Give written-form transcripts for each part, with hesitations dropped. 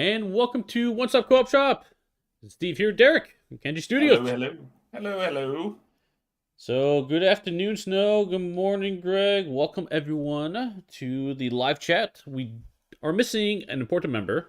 And welcome to One Stop Co-op Shop. Steve here, Derek from Canje Hello, Studios. hello, hello, hello. So, good afternoon, Snow. Good morning, Greg. Welcome everyone to the live chat. We are missing an important member.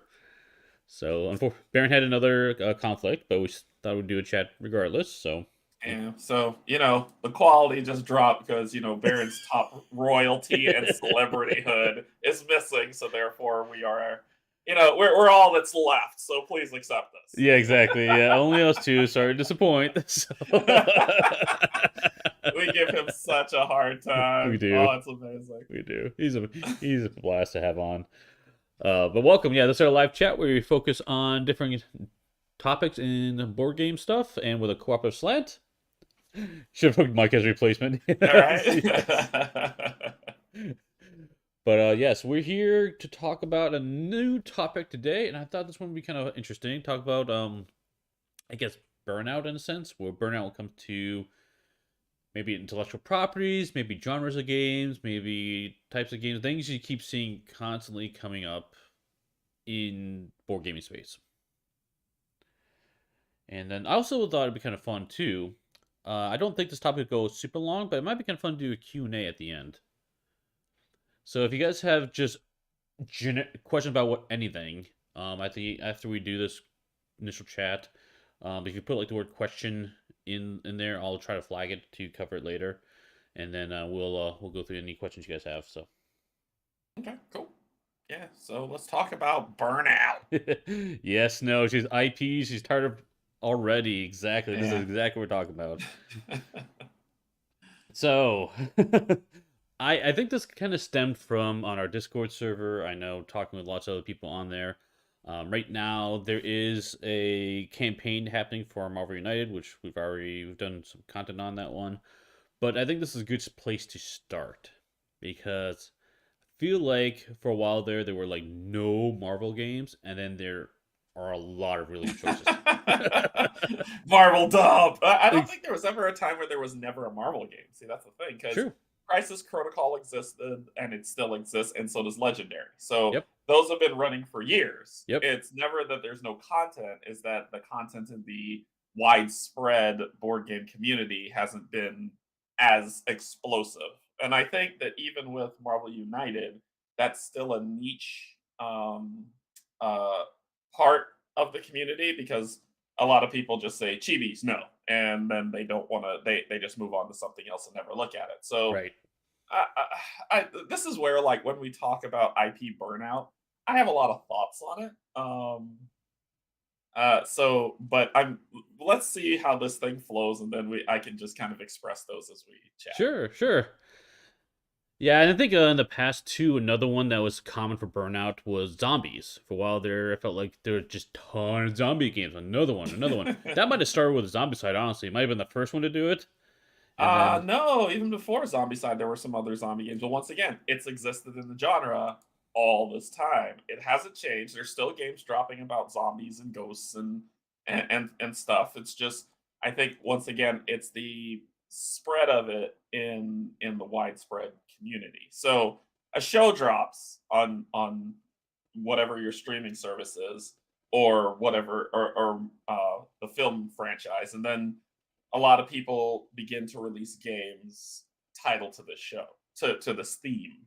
So, Baron had another conflict, but we thought we'd do a chat regardless. So, And so, the quality just dropped because, Baron's top royalty and celebrityhood is missing. So therefore we are, we're all that's left. So please accept yeah, exactly. Yeah, only us two. Sorry to disappoint. So... We give him such a hard we time. do. Oh, it's amazing. We do. He's a blast to have on. But welcome. Yeah, this is our live chat where we focus on different topics in board game stuff and with a cooperative slant. Should have put Mike as replacement. All right. But yes, we're here to talk about a new topic today, and I thought this one would be kind of interesting. Talk about I guess burnout in a sense, where burnout will come to maybe intellectual properties, maybe genres of games, maybe types of games, things you keep seeing constantly coming up in board gaming space. And then I also thought it'd be kind of fun too. I don't think this topic goes super long, but it might be kind of fun to do a Q&A at the end. So if you guys have just questions about anything, I think after we do this initial chat, if you put like the word question in there, I'll try to flag it to cover it later, and then we'll go through any questions you guys have. So Okay, cool. Yeah, so let's talk about burnout. yes, no, she's IP. She's tired of already. Exactly. This is Yeah. exactly what we're talking about. So, I think this kind of stemmed from on our Discord server. I know talking with lots of other people on there. Right now, there is a campaign happening for Marvel United, which we've done some content on that one. But I think this is a good place to start because I feel like for a while there were like no Marvel games, and then there are a lot of really good choices. Marvel dub. I don't think there was ever a time where there was never a Marvel game. See, that's the thing, because True. Crisis Protocol existed and it still exists, and so does Legendary. So Yep. those have been running for years. Yep. It's never that there's no content, is that the content in the widespread board game community hasn't been as explosive. And I think that even with Marvel United, that's still a niche uh, part of the community because a lot of people just say chibis no, and then they don't want to, they just move on to something else and never look at it. So Right. this is where, like, when we talk about IP burnout, I have a lot of thoughts on it. So but I'm let's see how this thing flows, and then I can just kind of express those as we chat. Sure. Sure. Yeah, and I think in the past too, another one that was common for burnout was zombies. For a while there, I felt like there were just ton of zombie games. Another one, another one. That might have started with the zombie side. Honestly, it might have been the first one to do it, and then No, even before Zombie Side, there were some other zombie games. But once again, it's existed in the genre all this time. It hasn't changed. There's still games dropping about zombies and ghosts and stuff. It's just, I think, once again, it's the spread of it in the widespread community. So a show drops on whatever your streaming service is, or whatever, or the film franchise, and then a lot of people begin to release games titled to this show, to this theme.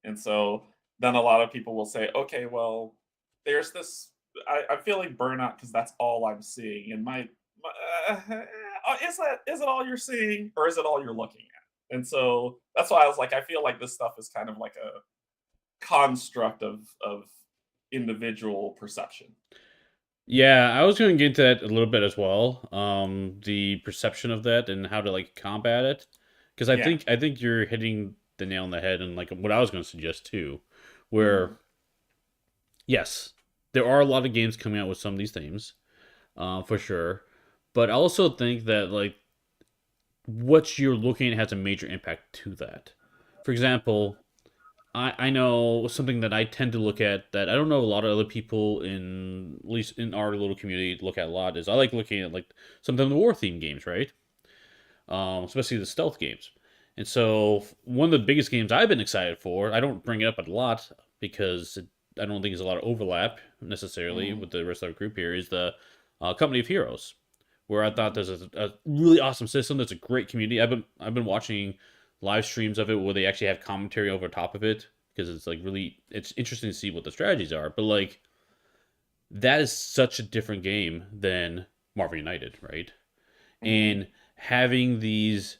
And so then a lot of people will say, okay, well, there's this. I'm feeling burnout because that's all I'm seeing. And is it all you're seeing, or is it all you're looking at? And so that's why I was like, I feel like this stuff is kind of like a construct of individual perception. yeah, I was going to get into that a little bit as well. The perception of that and how to like combat it, because Yeah. I think you're hitting the nail on the head, and like what I was going to suggest too, Hmm. where yes, there are a lot of games coming out with some of these themes, for sure. But I also think that like what you're looking at has a major impact to that. For example, I know something that I tend to look at that I don't know a lot of other people in at least in our little community look at a lot is I like looking at like some of the war theme games, right? Especially the stealth games. And so one of the biggest games I've been excited for, I don't bring it up a lot because I don't think there's a lot of overlap necessarily Mm, with the rest of the group here is the Company of Heroes, where I thought mm, there's a really awesome system. There's a great community. I've been watching live streams of it where they actually have commentary over top of it because it's like really it's interesting to see what the strategies are. But like that is such a different game than Marvel United, right? mm. And having these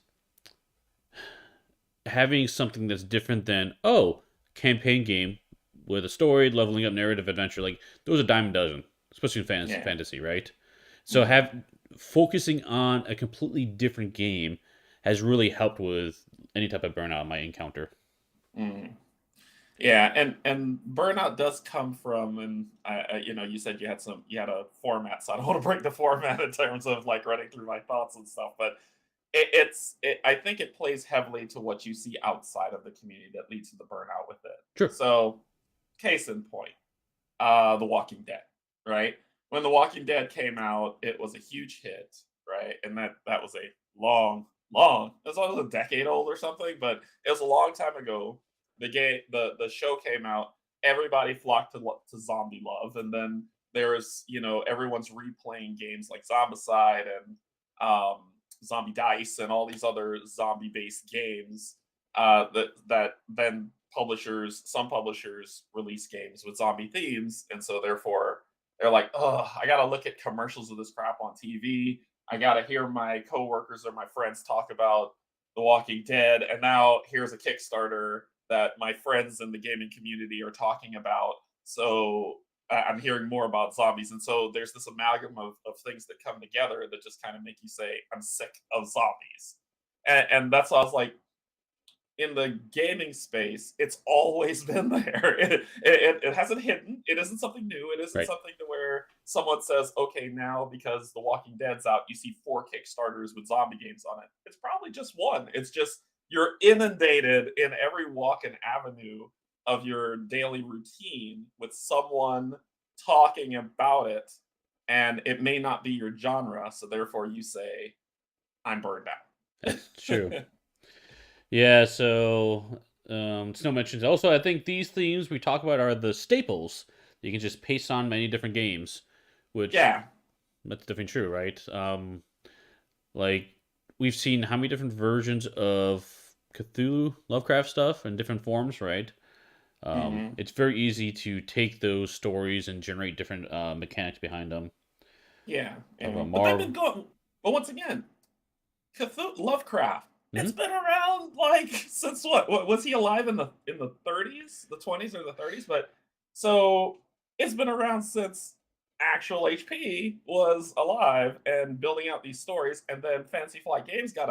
having something that's different than campaign game with a story, leveling up, narrative, adventure, like those are dime a dozen, especially in Yeah. fantasy, right? So Mm, have focusing on a completely different game has really helped with any type of burnout I might encounter. mm. Yeah, and burnout does come from, and you said you had a format, so I don't want to break the format in terms of like running through my thoughts and stuff, but I think it plays heavily to what you see outside of the community that leads to the burnout with it. Sure. So, case in point, The Walking Dead, right? When The Walking Dead came out, it was a huge hit, right? And that was a long, it was almost a decade old or something, but it was a long time ago. The show came out, everybody flocked to zombie love, and then there's everyone's replaying games like Zombicide and Zombie Dice and all these other zombie based games that then some publishers release games with zombie themes, and so therefore they're like, oh, I gotta look at commercials of this crap on TV. I gotta hear my coworkers or my friends talk about The Walking Dead, and now here's a Kickstarter that my friends in the gaming community are talking about. So I'm hearing more about zombies, and so there's this amalgam of things that come together that just kind of make you say, "I'm sick of zombies," and that's why I was like, in the gaming space, it's always been there. It hasn't hidden. It isn't something new. It isn't Right. something to where someone says, okay, now because The Walking Dead's out, you see 4 Kickstarters with zombie games on it. It's probably just one. It's just you're inundated in every walk and avenue of your daily routine with someone talking about it, and it may not be your genre. So therefore, you say, I'm burned out. That's true. Yeah, so Snow mentions also I think these themes we talk about are the staples you can just paste on many different games, which Yeah. that's definitely true, right? Like we've seen how many different versions of Cthulhu, Lovecraft stuff in different forms, right? Mhm. It's very easy to take those stories and generate different mechanics behind them. Yeah, Of yeah. a But they've Marvel. been going. But once again, Cthulhu, Lovecraft. It's Hmm. been around like since what? Was he alive in the 30s, the 20s or the 30s? But so it's been around since actual HP was alive and building out these stories, and then Fantasy Flight Games got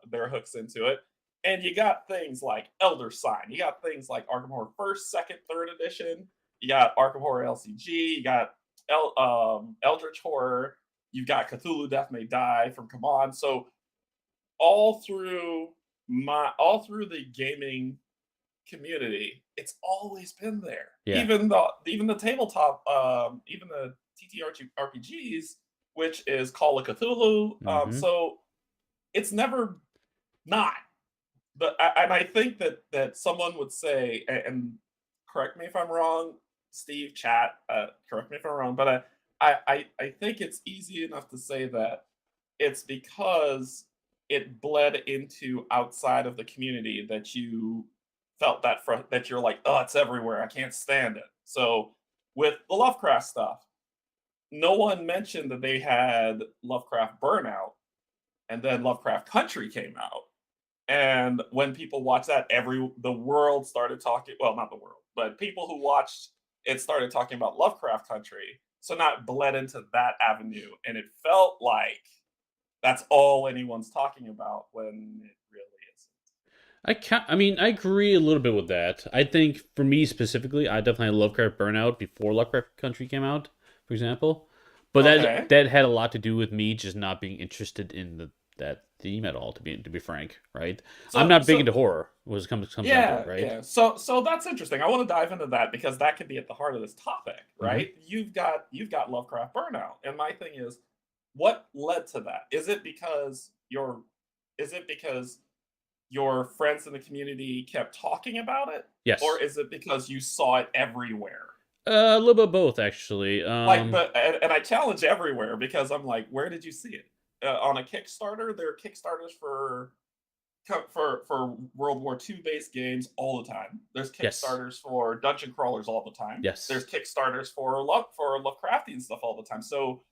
their hooks into it. And you got things like Elder Sign. You got things like Arkham Horror First, Second, Third Edition. You got Arkham Horror LCG. You got Eldritch Horror. You've got Cthulhu Death May Die from Come On. So all through all through the gaming community, it's always been there. Yeah. Even the tabletop, even the TTRPGs, which is Call of Cthulhu. Hmm. So it's never not. And I think that someone would say, and correct me if I'm wrong, Steve, chat, correct me if I'm wrong, but I think it's easy enough to say that it's because it bled into outside of the community that you felt that you're like, oh, it's everywhere. I can't stand it. So with the Lovecraft stuff, no one mentioned that they had Lovecraft Burnout, and then Lovecraft Country came out. And when people watched that, the world started talking. Well, not the world, but people who watched it started talking about Lovecraft Country. So now it bled into that avenue, and it felt like that's all anyone's talking about when it really isn't. I mean, I agree a little bit with that. I think for me specifically, I definitely had Lovecraft Burnout before Lovecraft Country came out, for example. But that Okay, that had a lot to do with me just not being interested in that theme at all. To be frank, right? I'm so not big so into horror. What it comes down to it, yeah, right? yeah. So that's interesting. I want to dive into that because that could be at the heart of this topic, Hmm. right? You've got Lovecraft Burnout, and my thing is, what led to that? Is it because your friends in the community kept talking about it, or Yes. is it because you saw it everywhere? A little bit of both, actually. Like, but and I challenge everywhere because I'm like, where did you see it? On a Kickstarter, there are Kickstarters for for World War II based games all the time. There's Yes. Kickstarters for dungeon crawlers all the time. There's Yes. Kickstarters for Lovecraftian stuff all the time. So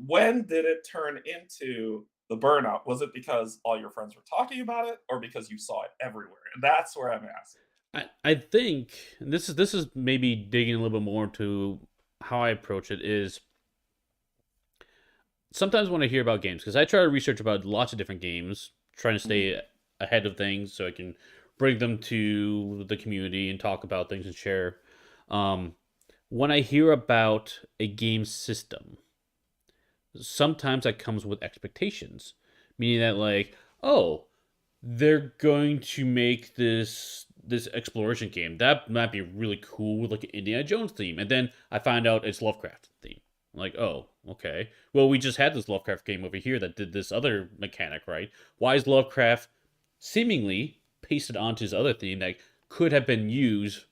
when did it turn into the burnout? Was it because all your friends were talking about it, or because you saw it everywhere? And that's where I'm asking. I think this is maybe digging a little bit more to how I approach it is sometimes when I hear about games, because I try to research about lots of different games, trying to Mhm. stay ahead of things so I can bring them to the community and talk about things and share. Um, when I hear about a game system, sometimes that comes with expectations, meaning that like, oh, they're going to make this exploration game that might be really cool with like an Indiana Jones theme, and then I find out it's Lovecraft theme. I'm like, oh, okay. Well, we just had this Lovecraft game over here that did this other mechanic, right? Why is Lovecraft seemingly pasted onto his other theme that could have been used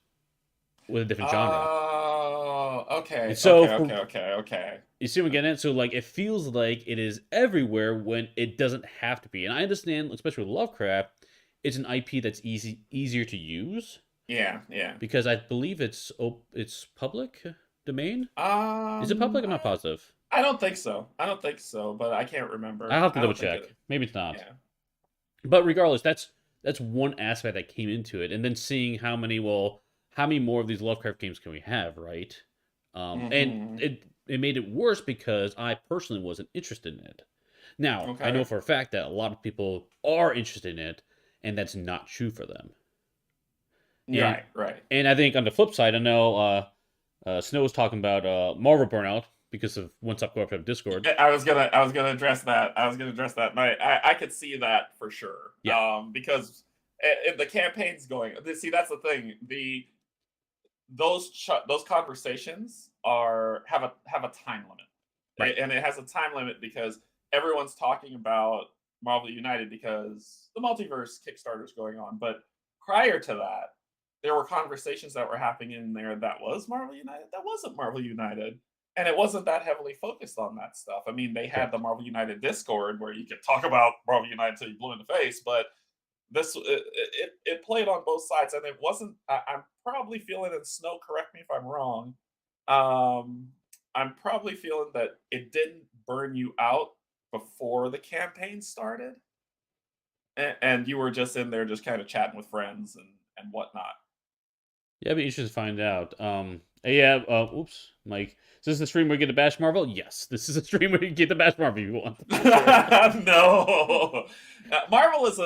with a different genre? Oh, And okay, so okay, for okay, okay, okay. you see what I'm getting at? So like it feels like it is everywhere when it doesn't have to be. And I understand, especially with Lovecraft, it's an IP that's easier to use Yeah, yeah. because I believe it's public domain. Is it Um, public? I'm not I, positive. I don't think so. I don't think so, but I can't I'll remember. have to I double don't think it check. is. Maybe it's not. Yeah. But regardless, that's one aspect that came into it, and then seeing how many more of these Lovecraft games can we have, right? And Hmm. it made it worse because I personally wasn't interested in it. Now I know Okay. for a fact that a lot of people are interested in it, and that's not true for them. And Right, right. I think on the flip side, I know Snow was talking about Marvel Burnout because of One Stop Cooperative Discord. I was gonna address that. I was gonna address that. And I could see that for sure. Yeah, Because the campaign's going. See, that's the thing. Those conversations are have a time limit. right. And it has a time limit because everyone's talking about Marvel United because the multiverse Kickstarter is going on. But prior to that, there were conversations that were happening in there that was Marvel United, that wasn't Marvel United, and it wasn't that heavily focused on that stuff. I mean, they had the Correct. Marvel United Discord where you could talk about Marvel United until you blew in the face, but it played on both sides, and it wasn't. I'm probably feeling, and Snow, correct me if I'm wrong. Um, I'm probably feeling that it didn't burn you out before the campaign started, and you were just in there, just kind of chatting with friends and whatnot. Yeah, but you should find out. Yeah. Oops, Mike. Is this the stream where you get the Bash Marvel? Yes, this is a stream where you get the Bash Marvel if you want for sure. No, Marvel is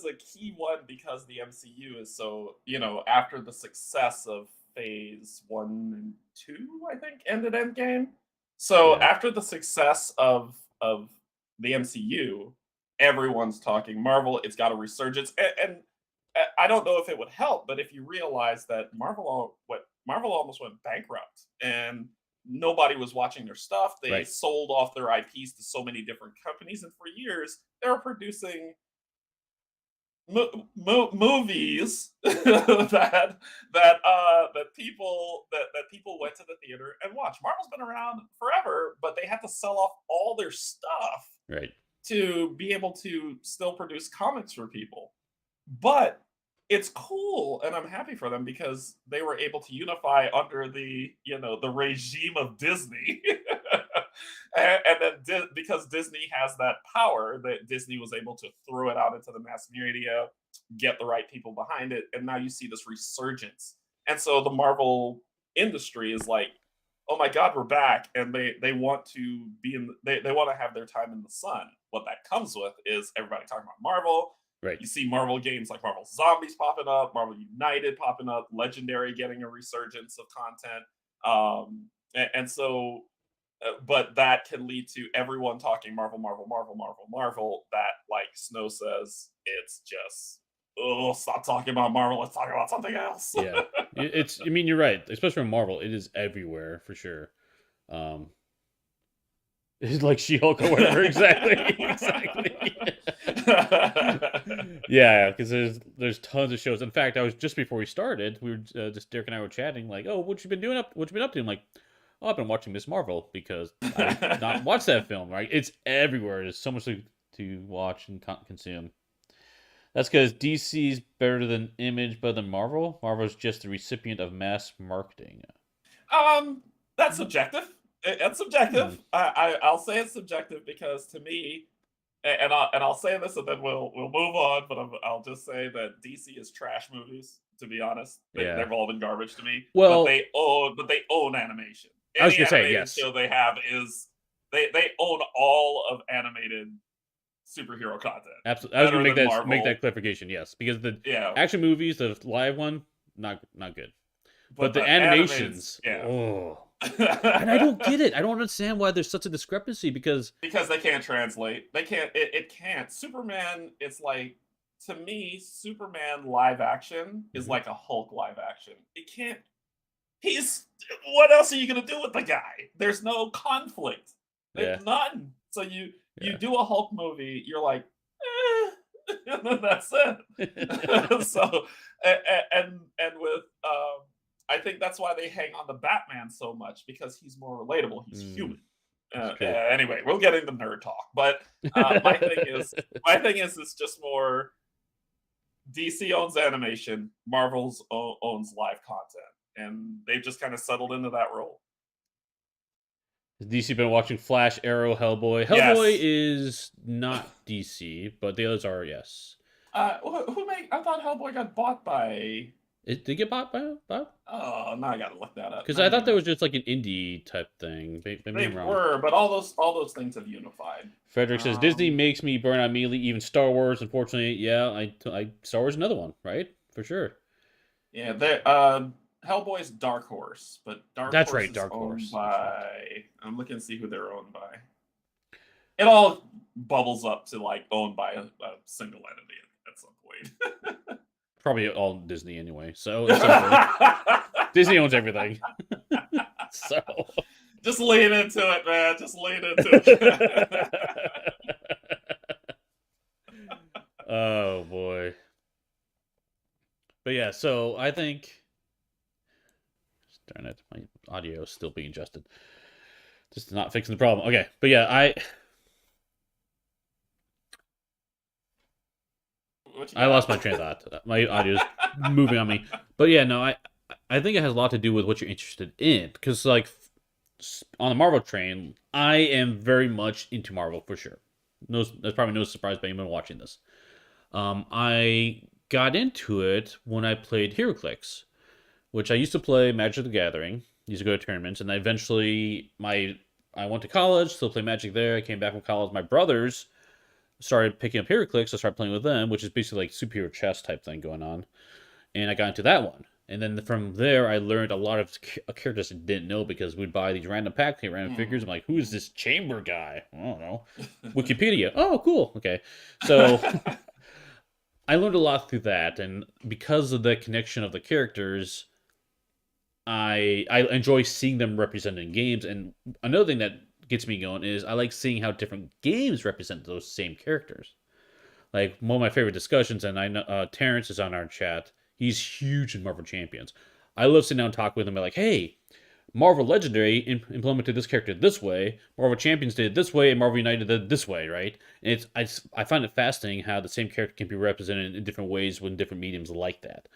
a key one because the MCU is so, after the success of Phase 1 and 2, I think ended Endgame. So Yeah. after the success of the MCU, everyone's talking Marvel. It's got a resurgence, and I don't know if it would help, but if you realize that Marvel almost went bankrupt and nobody was watching their stuff. They Right. sold off their IPs to so many different companies, and for years they were producing movies that people went to the theater and watched. Marvel's been around forever, but they had to sell off all their stuff Right. to be able to still produce comics for people. But it's cool, and I'm happy for them because they were able to unify under the regime of Disney. And then because Disney has that power, that Disney was able to throw it out into the mass media, get the right people behind it, and now you see this resurgence. And so the Marvel industry is like, oh my god, we're back, and they want to they want to have their time in the sun. What that comes with is everybody talking about Marvel. Right. You see Marvel games like Marvel Zombies popping up, Marvel United popping up, Legendary getting a resurgence of content. And so, but that can lead to everyone talking Marvel, Marvel, Marvel, Marvel, Marvel. That, like Snow says, it's just, oh, stop talking about Marvel. Let's talk about something else. Yeah. It's. I mean, you're right. Especially in Marvel, it is everywhere for sure. Um, it's like She-Hulk or whatever. Exactly. Exactly. Yeah, because there's tons of shows. In fact, I was just before we started, we were just Derek and I were chatting, like, "Oh, what you been doing up? What you been up to?" I'm like, "Oh, I've been watching Miss Marvel because I not watched that film. Right? It's everywhere. There's so much to watch and consume. That's because DC's better than Image, better than Marvel. Marvel's just the recipient of mass marketing. Um, that's What? subjective. It's Hmm. subjective. I'll say it's subjective because to me, and I'll say this and then we'll move on. But I'll just say that DC is trash movies. To be honest, Yeah. they've all been garbage to me. But Well, they own animation. I was Any gonna say animated yes. show they have is they own all of animated superhero content. Absolutely. I was gonna Better than make Marvel. that clarification. Yes, because the Yeah, action movies, the live one, not good. But but the the animateds, animations, yeah. oh, and I don't get it. I don't understand why there's such a discrepancy because Because they can't translate. They can't. It can't. Superman is like, to me, Superman live action is Mhm. like a Hulk live action. It can't. He's. What else are you gonna do with the guy? There's no conflict. Yeah, None. So you yeah. do a Hulk movie. You're like, and then that's it. So and with I think that's why they hang on to Batman so much because he's more relatable. He's Mm, human. that's true. Anyway, we'll get into nerd talk, but my thing is it's just more DC owns animation, Marvel's owns live content, and they've just kind of settled into that role. Has DC been watching Flash, Arrow, Hellboy? Hellboy Yes. is not DC, but the others are. Yes. Who made? I thought Hellboy got bought by. Did it get bought by? Oh, now I gotta look that up. Because Now I you thought that know. was just like an indie type thing. Maybe They I'm wrong. were, but all those things have unified. Frederick says Disney Um, makes me burn out immediately. Even Star Wars, unfortunately, yeah, Star Wars is another one, right? For sure. yeah, Hellboy's Dark Horse, but Dark That's Horse right, is Dark owned Horse. That's right. by. I'm looking to see who they're owned by. It all bubbles up to like owned by a single entity at some point. Probably all Disney anyway. So at some point, Disney owns everything. So. Just lean into it, man. Just lean into it. Oh boy. But yeah, so I think. Darn it, my audio is still being adjusted. Just not fixing the problem. Okay, but yeah, What you I lost got? my train of thought. My audio is moving on me. But yeah, no, I think it has a lot to do with what you're interested in. Because like on the Marvel train, I am very much into Marvel for sure. No, there's probably no surprise by anyone watching this. I got into it when I played HeroClix, which I used to play Magic the Gathering. Used to go to tournaments, and I went to college, still play Magic there. I came back from college. My brothers started picking up HeroClix. I started playing with them, which is basically like superhero chess type thing going on. And I got into that one. And then from there, I learned a lot of characters I didn't know because we'd buy these random packs, random figures. I'm like, who is this chamber guy? I don't know. Wikipedia. Oh, cool. Okay. So I learned a lot through that. And because of the connection of the characters, I enjoy seeing them represented in games. And another thing that gets me going is I like seeing how different games represent those same characters. Like one of my favorite discussions, and I know Terrence is on our chat. He's huge in Marvel Champions. I love sitting down and talk with him. Like, hey, Marvel Legendary implemented this character this way. Marvel Champions did it this way, and Marvel United did it this way, right? And I find it fascinating how the same character can be represented in different ways with different mediums like that.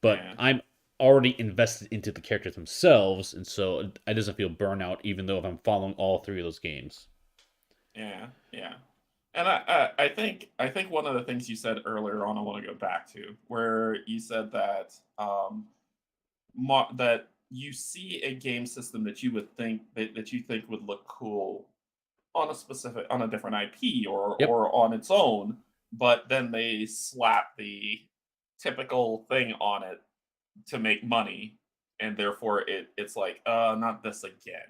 But Yeah, I'm already invested into the characters themselves, and so it doesn't feel burnout, even though if I'm following all three of those games. yeah. And I think one of the things you said earlier on, I want to go back to, where you said that that you see a game system that you would think that you think would look cool on a different IP Yep. or on its own, but then they slap the typical thing on it to make money, and therefore it's like, not this again.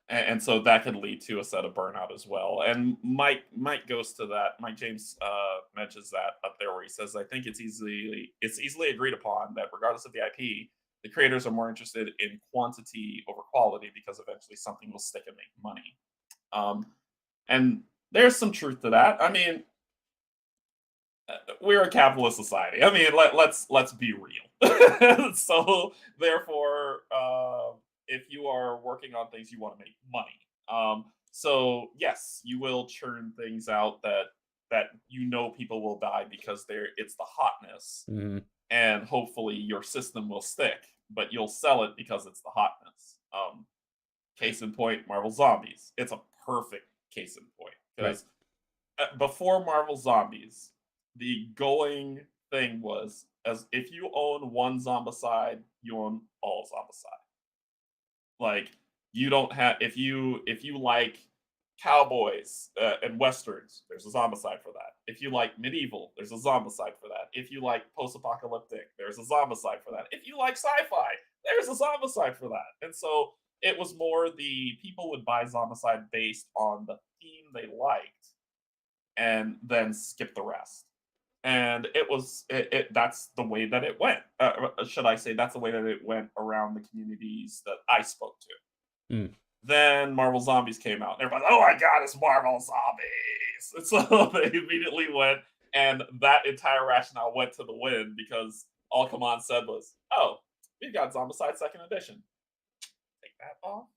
And so that could lead to a set of burnout as well. And Mike goes to that. Mike James mentions that up there where he says, "I think it's easily agreed upon that regardless of the IP, the creators are more interested in quantity over quality because eventually something will stick and make money." Um, and there's some truth to that. I mean, we're a capitalist society. I mean, let's be real. So therefore, if you are working on things, you want to make money. So yes, you will churn things out that people will buy because it's the hotness, Hmm. and hopefully your system will stick, but you'll sell it because it's the hotness. Case in point, Marvel Zombies. It's a perfect case in point Right. because before Marvel Zombies, the going thing was as if you own one zombicide, you own all zombicide. Like you don't have if you like cowboys and westerns, there's a zombicide for that. If you like medieval, there's a zombicide for that. If you like post-apocalyptic, there's a zombicide for that. If you like sci-fi, there's a zombicide for that. And so it was more the people would buy zombicide based on the theme they liked and then skip the rest. And that's the way that it went. Should I say that's the way that it went around the communities that I spoke to. Mm. Then Marvel Zombies came out. And everybody's, oh my god, it's Marvel Zombies. And so they immediately went, and that entire rationale went to the wind because all Command said was, oh, we've got Zombicide Second Edition. Take that off,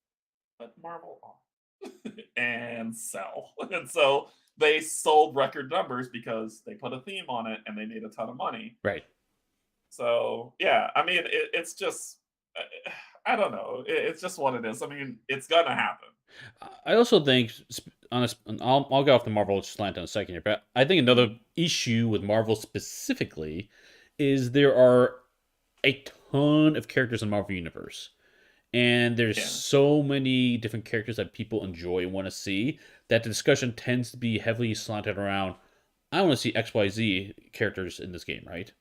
put Marvel on, and sell. And so they sold record numbers because they put a theme on it and they made a ton of money. Right. So yeah, I mean, it's just I don't know. It's just what it is. I mean, it's gonna happen. I also think, honest, I'll get off the Marvel slant in a second here, but I think another Mhm. issue with Marvel specifically is there are a ton of characters in the Marvel universe, and there's Yeah. so many different characters that people enjoy and want to see that the discussion tends to be heavily slanted around. I want to see XYZ characters in this game, right?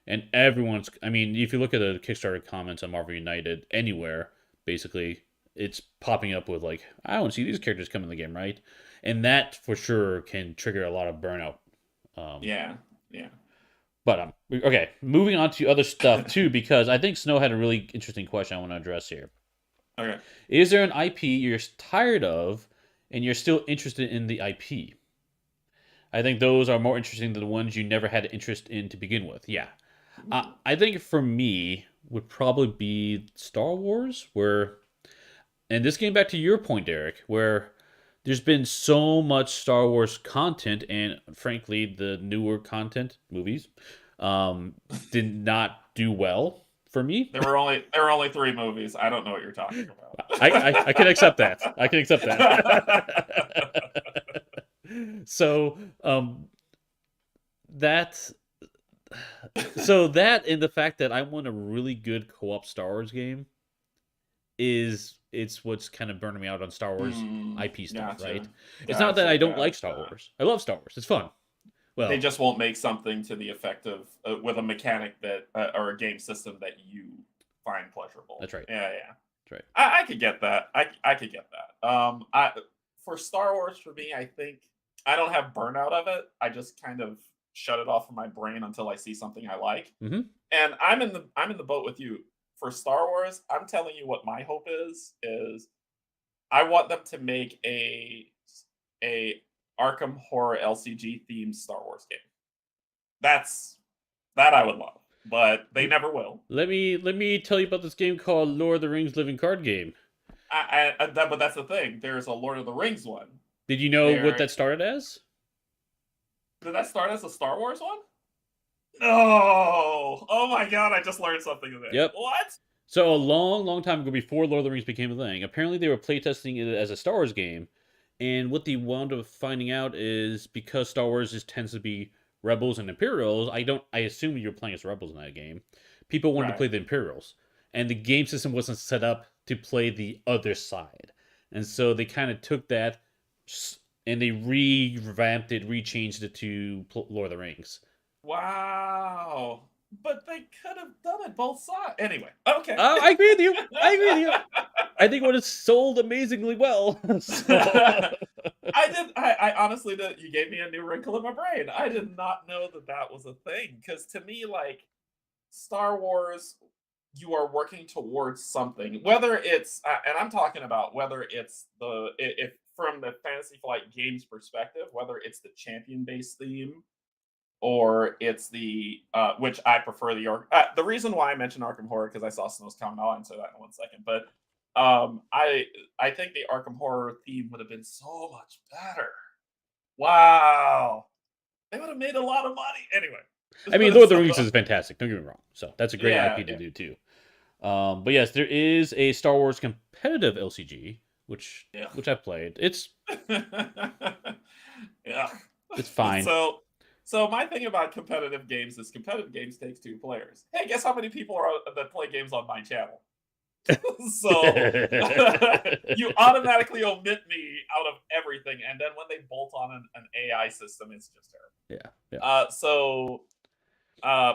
And everyone's, I mean, if you look at the Kickstarter comments on Marvel United anywhere, basically, it's popping up with like, I want to see these characters come in the game, right? And that for sure can trigger a lot of burnout. Um, Yeah. Yeah. but okay, moving on to other stuff too, because I think Snow had a really interesting question I want to address here. Okay. Is there an IP you're tired of and you're still interested in the IP? I think those are more interesting than the ones you never had interest in to begin with. Yeah. Ooh. I think for me would probably be Star Wars, where, and this came back to your point, Derek, where there's been so much Star Wars content, and frankly, the newer content movies did not do well for me. There were only 3 movies. I don't know what you're talking I can accept that. I can accept that. about. So that that and the fact that I want a really good co-op Star Wars game is it's what's kind of burning me out on Star Wars IP stuff, right? Gotcha. It's not that I don't like Star Gotcha. Wars. I love Star Wars. It's fun. They Well, just won't make something to the effect of with a mechanic that or a game system that you find pleasurable. that's right. Yeah, yeah. That's right. I could get that. I could get that. I for Star Wars for me, I think I don't have burnout of it. I just kind of shut it off of my brain until I see something I like. Hmm. And I'm in the boat with you. For Star Wars, I'm telling you what my hope is I want them to make a Arkham Horror LCG themed Star Wars game. That's that I would love, but they never will. Let me tell you about this game called Lord of the Rings Living Card Game. But that's the thing. There's a Lord of the Rings one. Did you know what There that started as? did that start as a Star Wars one? No! Oh my god! I just learned something today. Yep. What? So a long, long time ago, before Lord of the Rings became a thing, apparently they were playtesting it as a Star Wars game, and what they wound up finding out is because Star Wars just tends to be rebels and Imperials. I assume you're playing as rebels in that game. People wanted to Right. play the Imperials, and the game system wasn't set up to play the other side, and so they kind of took that and they revamped it, rechanged it to Lord of the Rings. Wow. But they could have done it both sides. Anyway, okay. I agree with you. I agree with you. I think what is sold amazingly well. So I honestly did. You gave me a new wrinkle in my brain. I did not know that that was a thing. Because to me, like Star Wars, you are working towards something. Whether it's, and I'm talking about whether it's if from the Fantasy Flight Games perspective, whether it's the champion based theme or it's the which I prefer the reason why I mentioned Arkham Horror because I saw Snow's comment. I'll answer that in 1 second, but I think the Arkham Horror theme would have been so much better. Wow, they would have made a lot of money anyway. I mean, Lord of the So, Rings is fantastic. Don't get me wrong. So that's a great yeah, IP to do too. But yes, there is a Star Wars competitive LCG, yeah, which I've played. yeah. It's fine. So, my thing about competitive games is competitive games takes 2 players. Hey, guess how many people that play games on my channel? So you automatically omit me out of everything, and then when they bolt on an AI system, it's just terrible. Yeah, yeah.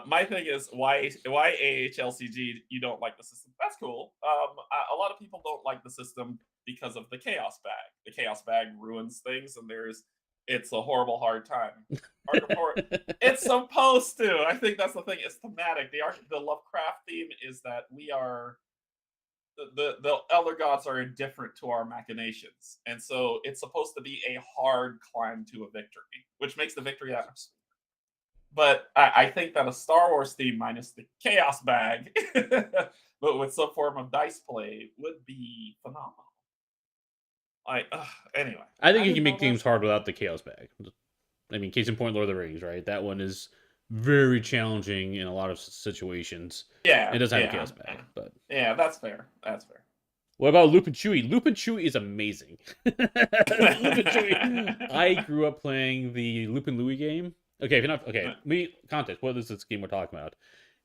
My thing is why AHLCG you don't like the system? That's cool. A lot of people don't like the system because of the chaos bag. The chaos bag ruins things, and it's a horrible hard time. Arkham Horror, it's supposed to. I think that's the thing. It's thematic. The Lovecraft theme is that we are the elder gods are indifferent to our machinations, and so it's supposed to be a hard climb to a victory, which makes the victory that much. But I think that a Star Wars theme minus the chaos bag, but with some form of dice play, would be phenomenal. Like, anyway, I think I you didn't can know make that. games hard without the Chaos Bag. I mean, case in point, Lord of the Rings, right? That one is very challenging in a lot of situations. It Yeah, doesn't have a yeah, Chaos Bag, but yeah. That's fair. That's fair. what about Loop and Chewy? Loop and Chewy is amazing. Loop and Chewy. I grew up playing the Loop and Louie game. Okay, if you're not okay, me context. What is this game we're talking about?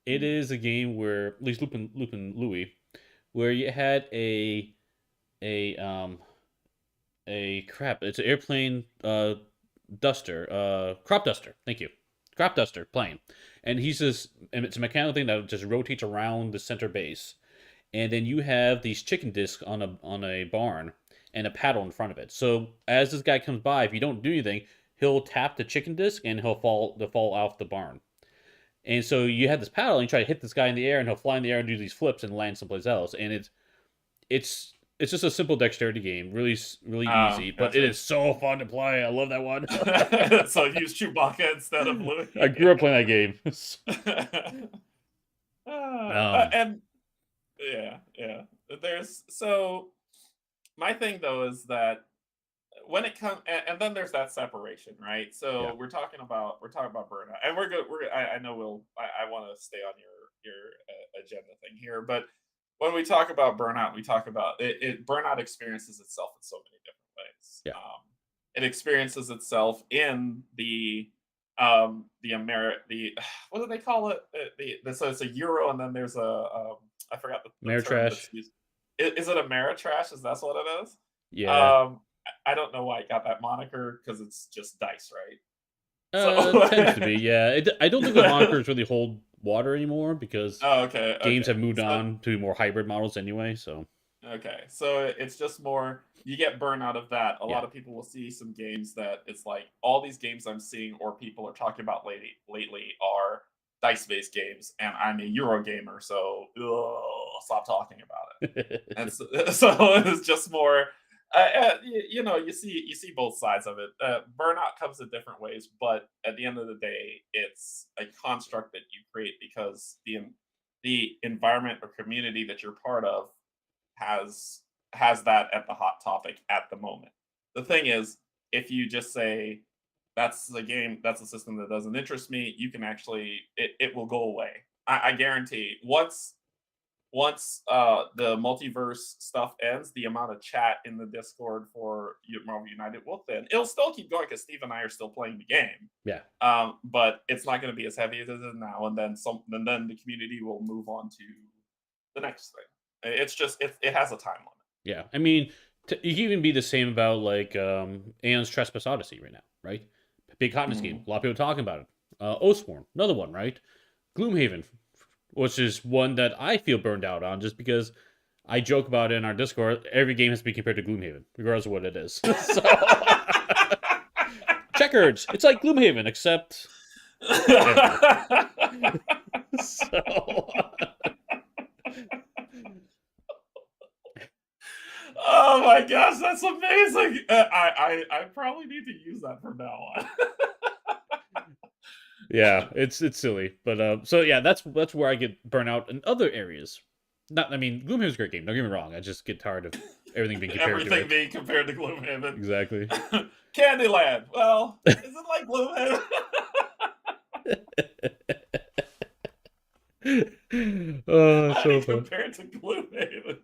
It is a game where at least Loop and Louie, where you had a a crap. It's an airplane duster, crop duster. Thank you, crop duster plane, and and it's a mechanical thing that just rotates around the center base, and then you have these chicken discs on a barn and a paddle in front of it. So as this guy comes by, if you don't do anything, he'll tap the chicken disc and they'll fall off the barn. And so you have this paddle and you try to hit this guy in the air and he'll fly in the air and do these flips and land someplace else. And it's just a simple dexterity game, really easy, but it Gotcha. is so fun to play. I love that one. So use Chewbacca instead of I Louis. grew up playing that game. um, And yeah, yeah. There's so my thing though is that when it comes and then there's that separation, right? yeah, So we're talking about burnout, and we're good. I know I want to stay on your agenda thing here, but when we talk about burnout, we talk about burnout experiences itself in so many different ways. yeah. It experiences itself in the the what do they call it? So it's a euro, and then there's I forgot the term that's Ameritrash. used. Is it Ameritrash? Is that what it is? Yeah. I don't know why I got that moniker because it's just dice, right? Tends to be. So, Yeah. I don't think the monikers really hold water anymore because oh, okay, games okay. have moved on to more hybrid models anyway. So Okay, so it's just more you get burned out of that. A yeah, lot of people will see some games that it's like all these games I'm seeing or people are talking about lately are dice-based games, and I'm a Euro gamer, so stop talking about it. And so, so it's just more, you see both sides of it. Burnout comes in different ways, but at the end of the day, it's a construct that you create because the environment or community that you're part of has has that at the hot topic at the moment. The thing is, if you just say that's the game, that's a system that doesn't interest me, you can actually it will go away. I guarantee once the multiverse stuff ends, the amount of chat in the Discord for Marvel United will thin. It'll still keep going because Steve and I are still playing the game, yeah, but it's not going to be as heavy as it is now. And then the community will move on to the next thing. It's just it has a time limit. yeah. I mean, you can even be the same about like Aeon's Trespass Odyssey right now, right? Big hotness game. Mhm. A lot of people talking about it. Oathsworn, another one, right? Gloomhaven, which is one that I feel burned out on just because I joke about it in our Discord. Every game has to be compared to Gloomhaven, regardless of what it is. So, checkers, it's like Gloomhaven, except whatever. So, Oh my gosh, that's amazing! I probably need to use that from now on. Yeah, it's silly, but so yeah, that's where I get burnt out in other areas. Not, I mean, Gloomhaven's a great game. Don't get me wrong. I just get tired of everything being compared to Everything it. being compared to Gloomhaven. Exactly. Candyland. Well, is it like Gloomhaven? Oh, How do so you fun. compare it to Gloomhaven?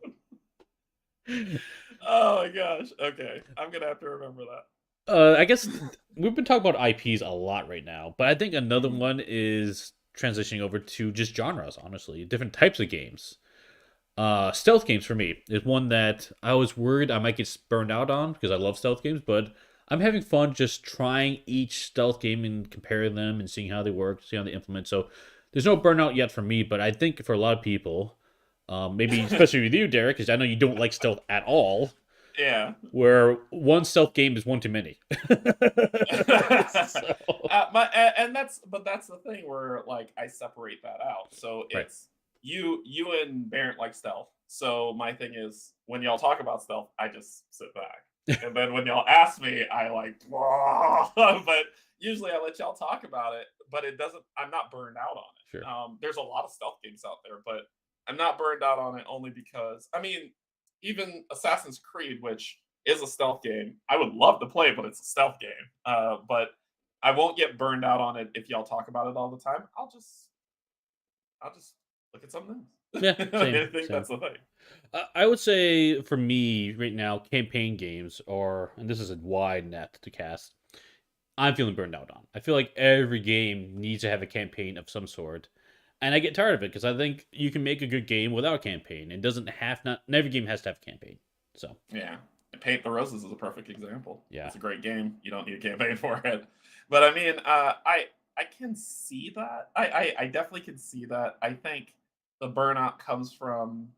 Oh my gosh. Okay, I'm gonna have to remember that. I guess we've been talking about IPs a lot right now, but I think another Mhm. one is transitioning over to just genres. Honestly, different types of games. Stealth games for me is one that I was worried I might get burned out on because I love stealth games, but I'm having fun just trying each stealth game and comparing them and seeing how they work, seeing how they implement. So there's no burnout yet for me, but I think for a lot of people, maybe especially with you, Derek, because I know you don't like stealth at all, Yeah. where one stealth game is one too many. So, And that's the thing where like I separate that out. So right. it's you and Barrett like stealth. So my thing is when y'all talk about stealth, I just sit back. And then when y'all ask me, I like but usually I let y'all talk about it, but it doesn't I'm not burned out on it. Sure. There's a lot of stealth games out there, but I'm not burned out on it only because I mean, even Assassin's Creed, which is a stealth game. I would love to play it, but it's a stealth game. But I won't get burned out on it if y'all talk about it all the time. I'll just look at something Yeah, else. same, I think same. that's the thing. I would say for me right now, campaign games are, and this is a wide net to cast. I'm feeling burned out on. I feel like every game needs to have a campaign of some sort, and I get tired of it because I think you can make a good game without a campaign. It doesn't have not every game has to have a campaign. So Yeah, Paint the Roses is a perfect example. yeah, It's a great game. You don't need a campaign for it. But I mean, I can see that. I definitely can see that. I think the burnout comes from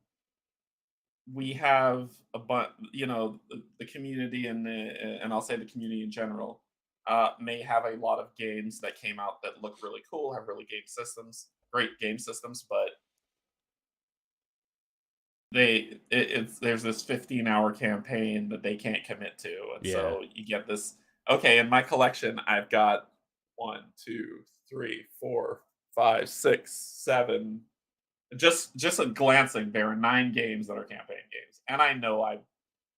we have a bunch, the community and I'll say the community in general may have a lot of games that came out that look really cool, have really great game systems, but it's there's this 15-hour campaign that they can't commit to, and yeah, so you get this. Okay, in my collection, I've got one, two, three, four, five, six, seven. Just a glancing, there are 9 games that are campaign games, and I know I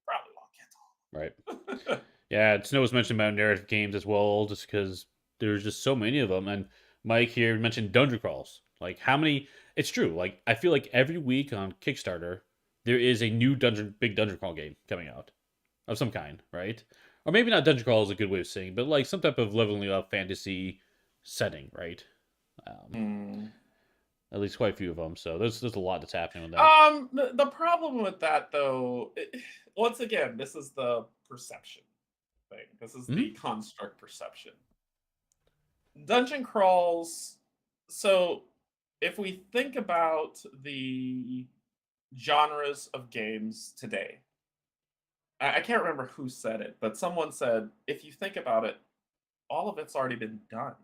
probably won't right. get to all. Yeah, Snow was mentioned about narrative games as well, just because there's just so many of them. And Mike here mentioned dungeon crawls. Like how many? It's true. Like I feel like every week on Kickstarter there is a new big dungeon crawl game coming out of some kind, right? Or maybe not dungeon crawl is a good way of saying, but like some type of leveling up fantasy setting, right? Um, Mm. at least quite a few of them. So there's a lot that's happening with that. The problem with that though, once again, this is the perception thing. This is Hmm. the construct perception. Dungeon crawls. So, if we think about the genres of games today, I can't remember who said it, but someone said, if you think about it, all of it's already been done.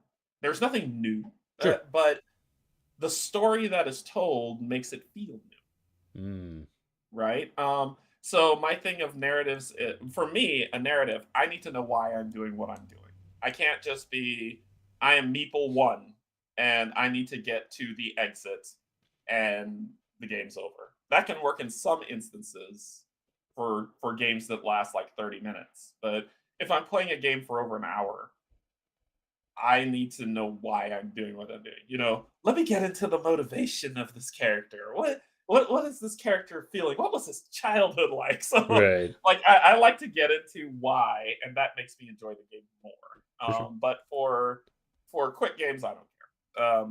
There's nothing new, Sure. but the story that is told makes it feel new, Mm, right? So my thing of narratives, for me, a narrative, I need to know why I'm doing what I'm doing. I can't just be, I am Meeple one, and I need to get to the exit, and the game's over. That can work in some instances for games that last like 30 minutes, but if I'm playing a game for over an hour, I need to know why I'm doing what I'm doing. Let me get into the motivation of this character. What is this character feeling? What was his childhood like? So, right. like, I like to get into why, and that makes me enjoy the game more. For sure. But for quick games, I don't care.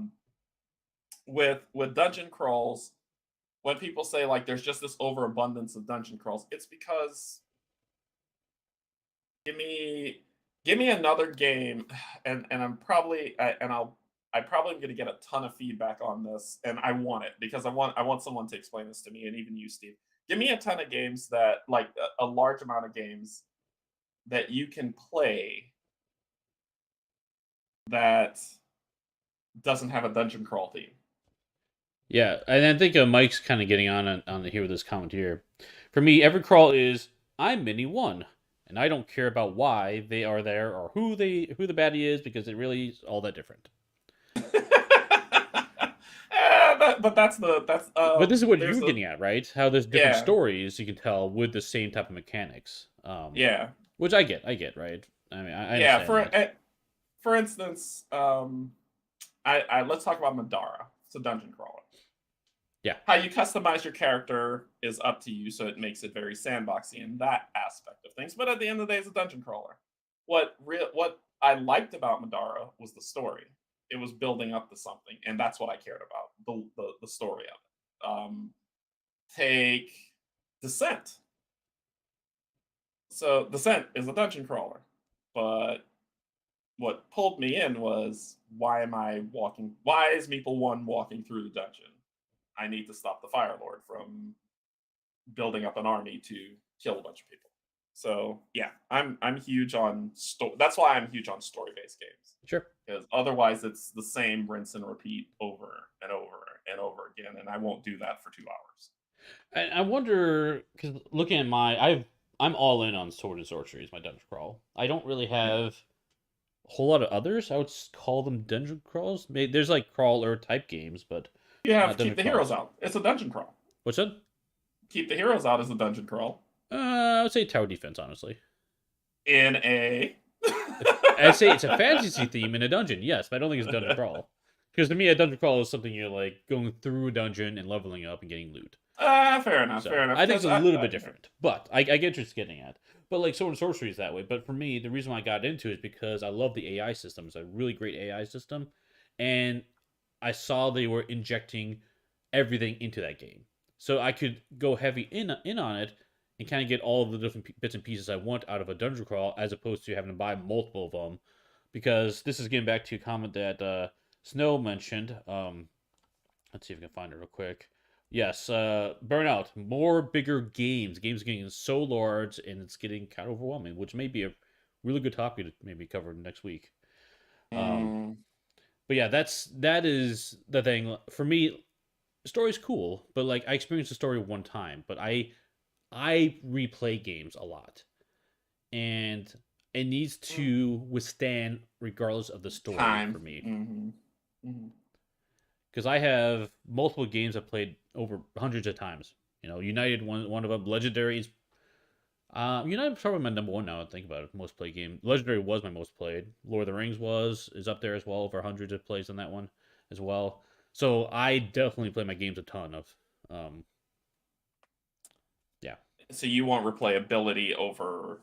With dungeon crawls, when people say like there's just this overabundance of dungeon crawls, it's because give me give me another game, and I probably am going to get a ton of feedback on this, and I want it because I want someone to explain this to me, and even you, Steve. Give me a ton of games that like a large amount of games that you can play that doesn't have a dungeon crawl theme. Yeah, and I think Mike's kind of getting on here with this comment here. For me, every crawl is I'm mini one, and I don't care about why they are there or who the baddie is because it really is all that different. But that's But this is what you there's were a getting at, right? How there's different yeah, stories you can tell with the same type of mechanics. yeah, Which I get, right? I mean, I yeah. understand that. For instance, I let's talk about Madara. It's a dungeon crawler. Yeah, How you customize your character is up to you, so it makes it very sandboxy in that aspect of things. But at the end of the day, it's a dungeon crawler. What I liked about Madara was the story. It was building up to something, and that's what I cared about, the story of it. Take Descent. So Descent is a dungeon crawler, but what pulled me in was why am I walking? Why is Meeple One walking through the dungeon? I need to stop the Fire Lord from building up an army to kill a bunch of people. So yeah, I'm huge on That's why I'm huge on story based games, sure. because otherwise it's the same rinse and repeat over and over and over again, and I won't do that for 2 hours. I wonder because looking at I'm all in on Sword and Sorcery as my dungeon crawl. I don't really Yeah, have a whole lot of others. I would call them dungeon crawls. There's like crawler type games, but you not have Keep dungeon the Heroes crawls. Out. It's a dungeon crawl. What's that? Keep the Heroes Out is a dungeon crawl I would say tower defense, honestly. in a I'd say it's a fantasy theme in a dungeon, yes, but I don't think it's a dungeon crawl. Because to me, a dungeon crawl is something you're like going through a dungeon and leveling up and getting loot. Fair enough, fair So enough. I think it's Because a little bit different, but I get what you're getting at. But like Sword and Sorcery is that way. But for me, the reason why I got into it is because I love the AI system. It's a really great AI system, and I saw they were injecting everything into that game, so I could go heavy in on it and kind of get all of the different bits and pieces I want out of a dungeon crawl, as opposed to having to buy multiple of them. Because this is getting back to a comment that Snow mentioned. Let's see if we can find it real quick. Yes, Burnout. More bigger games. Games getting so large and it's getting kind of overwhelming, which may be a really good topic to maybe cover next week. Um, mm, but yeah, that is the thing for me. Story's cool, but like I experienced the story one time, but I replay games a lot, and it needs mm, to withstand regardless of the story for time. me. Hmm. Because I have multiple games I've played over hundreds of times. You know, United one of them. Legendary is United is probably my number one now. I think about it. Most played game. Legendary was my most played. Lord of the Rings is up there as well, over hundreds of plays on that one as well. So I definitely play my games a ton of. Um, yeah. So you want replayability over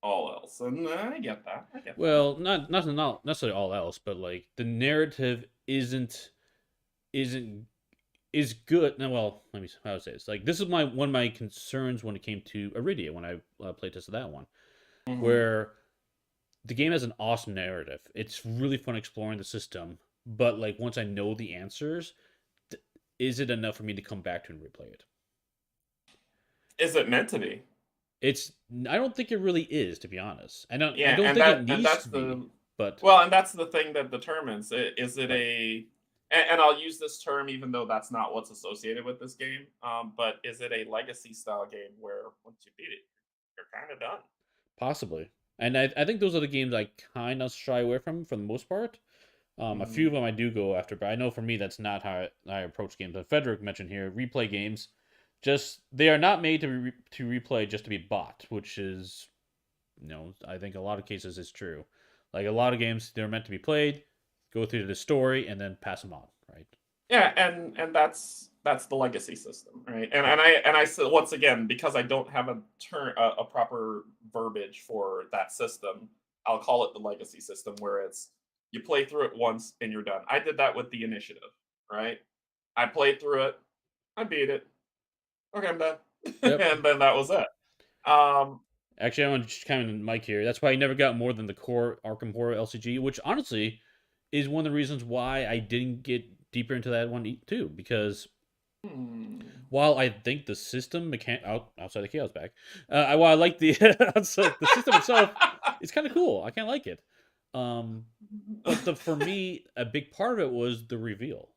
all else, and I get that. I get that. Well, not necessarily all else, but like the narrative isn't is good. Now, well, let me how to say this. Like this is my one of my concerns when it came to Iridia when I play tested that one, Hmm. where the game has an awesome narrative. It's really fun exploring the system, but like once I know the answers, is it enough for me to come back to and replay it? Is it meant to be? It's I don't think it really is, to be honest. I Yeah, don't and think it and needs that's to be, the but well, and that's the thing that determines it. Is it right. and I'll use this term even though that's not what's associated with this game. But is it a legacy style game where once you beat it, you're kind of done? Possibly. And I think those are the games I kind of shy away from for the most part. A few Mm. of them I do go after, but I know for me that's not how I approach games. But Frederick mentioned here, replay games, just they are not made to replay just to be bought, which is, I think a lot of cases is true. Like a lot of games, they're meant to be played, go through the story, and then pass them on, right? Yeah, and that's the legacy system, right? Right. And I said once again because I don't have a proper verbiage for that system, I'll call it the legacy system, where it's you play through it once and you're done. I did that with the initiative, right? I played through it, I beat it. Okay, I'm done, Yep. and then that was it. Um, Actually, I want to just kind of Mike here. That's why I never got more than the core Arkham Horror LCG, which honestly is one of the reasons why I didn't get deeper into that one too. Because hmm. while I think the system outside the chaos back, while I like the the system itself, it's kind of cool. I kind of like it. Um, but for me, a big part of it was the reveal,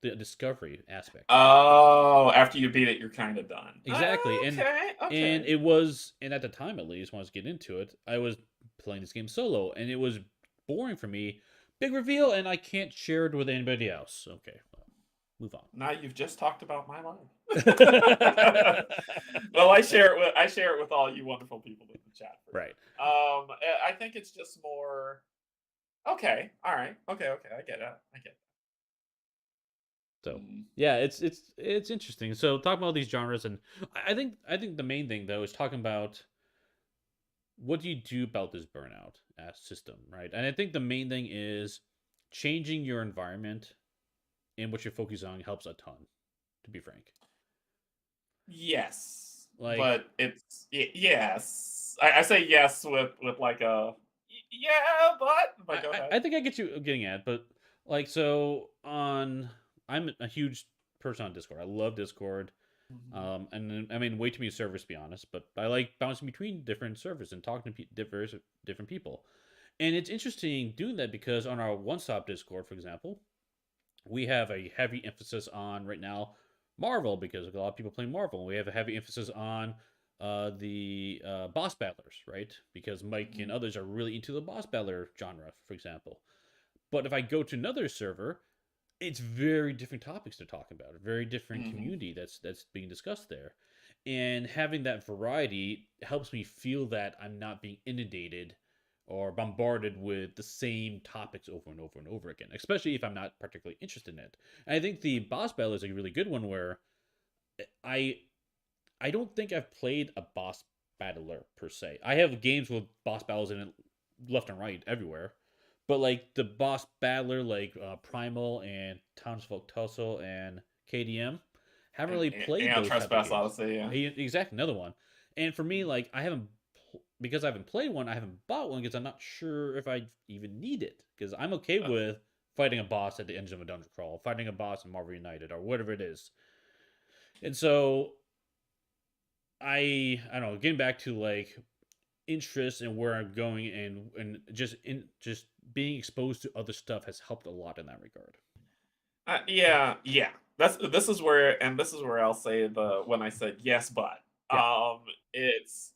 the discovery aspect. Oh, after you beat it, you're kind of done. Exactly, Okay, and okay. it was, and at the time at least, when I was getting into it, I was playing this game solo, and it was boring for me. Big reveal, and I can't share it with anybody else. Okay, well, move on. Now you've just talked about my life. Well, I share it with all you wonderful people in the chat for Right. sure. I think it's just more okay. All right. Okay. Okay. I get it. I get it. So Mm. yeah, it's interesting. So talking about these genres, and I think the main thing though is talking about what do you do about this burnout system, right? And I think the main thing is changing your environment and what you're focusing on helps a ton. To be frank, Yes, like but yes. I say yes with like a yeah, but go ahead. I think I get you getting at, but like so on, I'm a huge person on Discord. I love Discord. Mhm. And I mean, way too many servers to be honest, but I like bouncing between different servers and talking to different people. And it's interesting doing that because on our one stop Discord, for example, we have a heavy emphasis on right now Marvel because a lot of people play Marvel. We have a heavy emphasis on the boss battlers, right? Because Mike and Mhm. others are really into the boss battler genre, for example. But if I go to another server, it's very different topics to talk about, a very different Mhm. community that's being discussed there. And having that variety helps me feel that I'm not being inundated or bombarded with the same topics over and over and over again, especially if I'm not particularly interested in it. And I think the boss battle is a really good one where I I don't think I've played a boss battler per se. I have games with boss battles in it left and right everywhere, but like the boss battler like Primal and Townsfolk Tussle and KDM haven't really played And those type of Trespass games. Odyssey, yeah. Exactly, another one. And for me, like I haven't because I haven't played one, I haven't bought one because I'm not sure if I even need it. Because I'm okay Uh, with fighting a boss at the end of a dungeon crawl, fighting a boss in Marvel United, or whatever it is. And so I don't know, getting back to like interest and where I'm going and just being exposed to other stuff has helped a lot in that regard. yeah, yeah. This is where I'll say the when I said yes, but Yeah. um, it's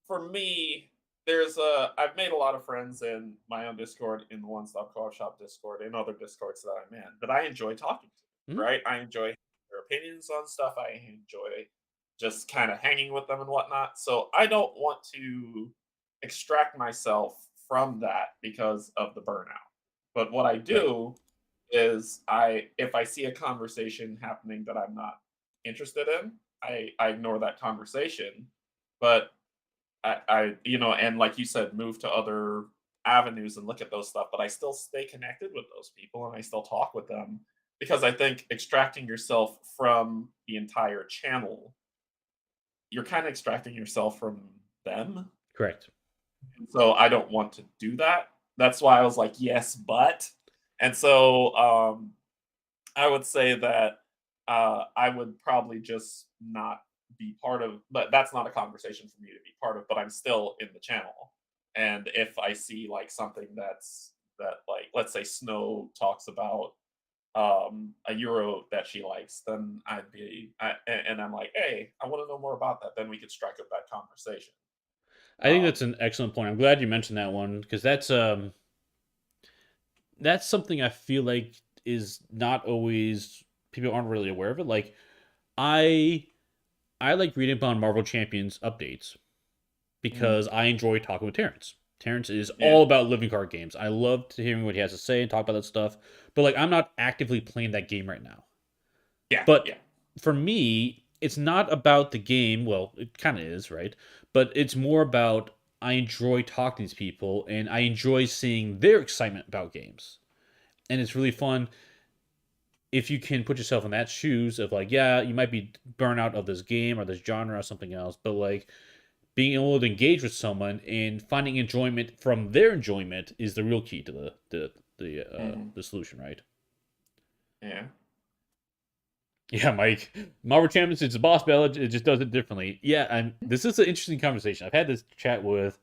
for me. There's a I've made a lot of friends in my own Discord, in the One Stop Co-op Shop Discord, and other Discords that I'm in that I enjoy talking to. Hmm. Right, I enjoy their opinions on stuff. I enjoy just kind of hanging with them and whatnot. So I don't want to extract myself from that because of the burnout. But what I Right. do is I if I see a conversation happening that I'm not interested in, I ignore that conversation. But and like you said, move to other avenues and look at those stuff. But I still stay connected with those people and I still talk with them because I think extracting yourself from the entire channel, you're kind of extracting yourself from them. Correct. So I don't want to do that. That's why I was like, yes, but. And so I would say that I would probably just not be part of, but that's not a conversation for me to be part of. But I'm still in the channel, and if I see like something that like let's say Snow talks about a Euro that she likes, then and I'm like, hey, I want to know more about that. Then we could strike up that conversation. I think that's Um, an excellent point. I'm glad you mentioned that one because that's something I feel like is not always people aren't really aware of it. Like I I like reading about Marvel Champions updates mm, because I enjoy talking with Terrence. Terrence is yeah, all about living card games. I love to hearing what he has to say and talk about that stuff. But like I'm not actively playing that game right now. yeah, But yeah. for me, it's not about the game. Well, it kind of is, right? But it's more about I enjoy talking to these people and I enjoy seeing their excitement about games. And it's really fun if you can put yourself in that shoes of like, yeah, you might be burnout of this game or this genre or something else, but like being able to engage with someone and finding enjoyment from their enjoyment is the real key to Hmm. the solution, right? Yeah. Yeah, Mike. Marvel Champions, it's a boss battle. It just does it differently. Yeah, and this is an interesting conversation. I've had this chat with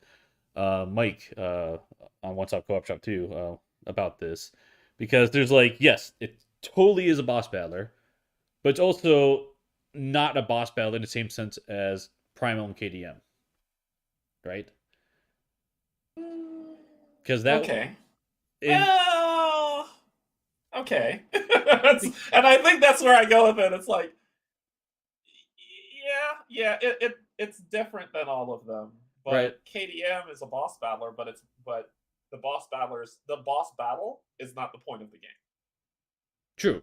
Mike on One Stop Co-op Shop too about this because there's like, yes, it totally is a boss battler, but it's also not a boss battle in the same sense as Primal and KDM, right? Mm, Because that okay. in Okay. I think And I think that's where I go with it. It's like, yeah, it's different than all of them. right. But KDM is a boss battler, but the boss battle is not the point of the game. True.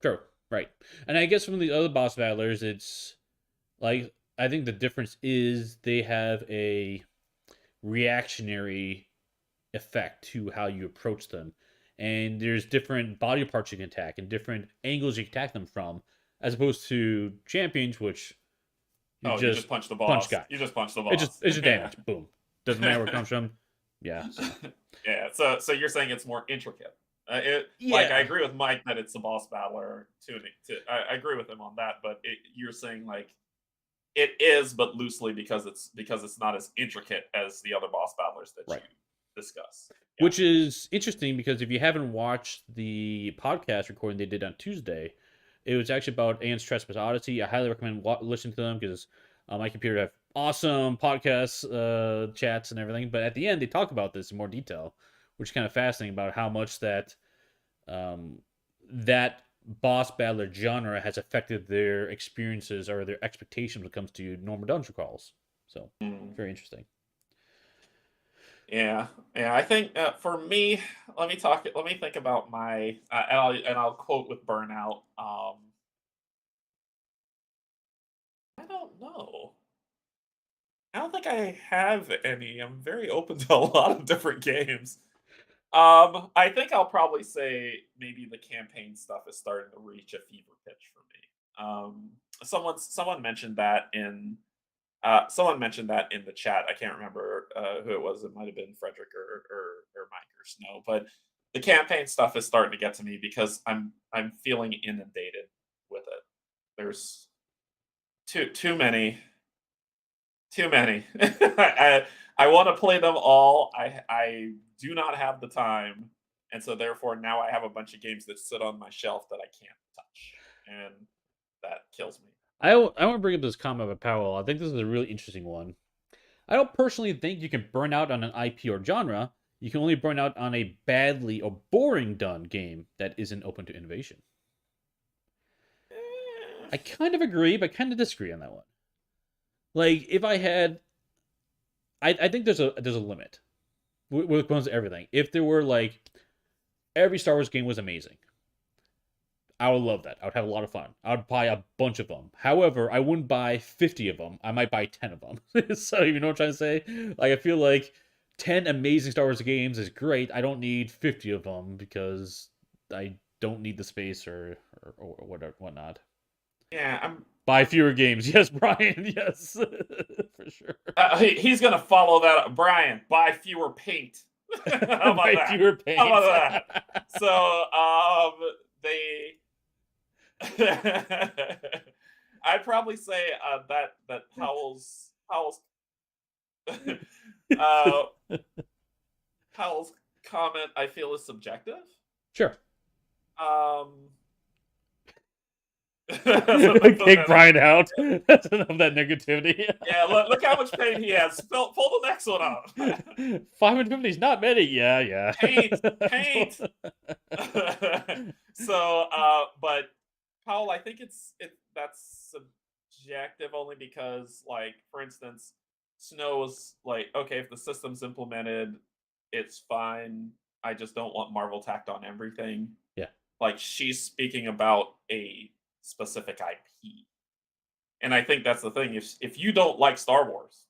True. Right. And I guess from the other boss battlers, it's like I think the difference is they have a reactionary effect to how you approach them. And there's different body parts you can attack and different angles you can attack them from, as opposed to champions, which you Oh, you just just punch the punch boss. guy. You just punch the It's just boss. it's just Yeah. damage. Boom. Doesn't matter where it comes from. Yeah. So Yeah. So you're saying it's more intricate. Like I yeah. agree with Mike that it's a boss battler. I agree with him on that, but you're saying like it is, but loosely because it's not as intricate as the other boss battlers that you Right. discuss. Yeah. Which is interesting because if you haven't watched the podcast recording they did on Tuesday, it was actually about Anne's Trespass Odyssey. I highly recommend listening to them because my computer have awesome podcasts, chats, and everything. But at the end, they talk about this in more detail, which is kind of fascinating about how much um, that boss battler genre has affected their experiences or their expectations when it comes to normal dungeon crawls. So, Mm. very interesting. Yeah, yeah. I think for me, let me talk. Let me think about my and I'll quote with burnout. I don't know. I don't think I have any. I'm very open to a lot of different games. I think I'll probably say maybe the campaign stuff is starting to reach a fever pitch for me. Someone mentioned that in someone mentioned that in the chat. I can't remember who it was. It might have been Frederick or Mike or Snow, but the campaign stuff is starting to get to me because I'm feeling inundated with it. There's too many. Too many. I want to play them all. I do not have the time, and so therefore now I have a bunch of games that sit on my shelf that I can't touch, and that kills me. I want to bring up this comment about Powell. I think this is a really interesting one. I don't personally think you can burn out on an IP or genre. You can only burn out on a badly or boring done game that isn't open to innovation. Eh, I kind of agree, but kind of disagree on that one. Like, if I had, I think there's a limit when it comes to everything. If there were like every Star Wars game was amazing, I would love that. I would have a lot of fun. I would buy a bunch of them. However, I wouldn't buy 50 of them. I might buy 10 of them. So, you know what I'm trying to say? Like, I feel like 10 amazing Star Wars games is great. I don't need 50 of them because I don't need the space or whatever, whatnot. yeah, I'm. Buy fewer games. Yes, Brian. Yes, for sure. He's gonna follow that up. Brian, buy fewer paint. How about Buy that? fewer How paint. about that? So, they. I'd probably say that uh, Powell's comment I feel is subjective. Sure. Um, that's enough of Kick that. Brian out. That's enough of that negativity. Yeah, look how much pain he has. Pull the next one up. 550 is not many. Yeah, Paint, yeah. paint. So, but Powell, I think that's subjective only because, like, for instance, Snow was like, okay, if the system's implemented, it's fine. I just don't want Marvel tacked on everything. Yeah, Like, she's speaking about a specific IP, and I think that's the thing. If you don't like Star Wars,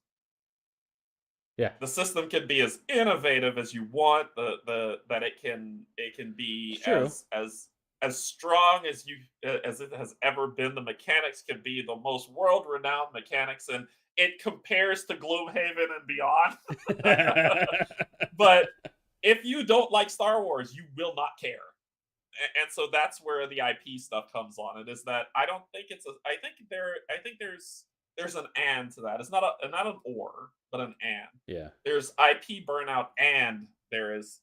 yeah. the system can be as innovative as you want. That it can It's be true. as strong as you as it has ever been. The mechanics can be the most world renowned mechanics, and it compares to Gloomhaven and beyond. But if you don't like Star Wars, you will not care. And so that's where the IP stuff comes on. It is that I don't think it's a. I think there's an and to that. It's not an or, but an and. Yeah, There's IP burnout, and there is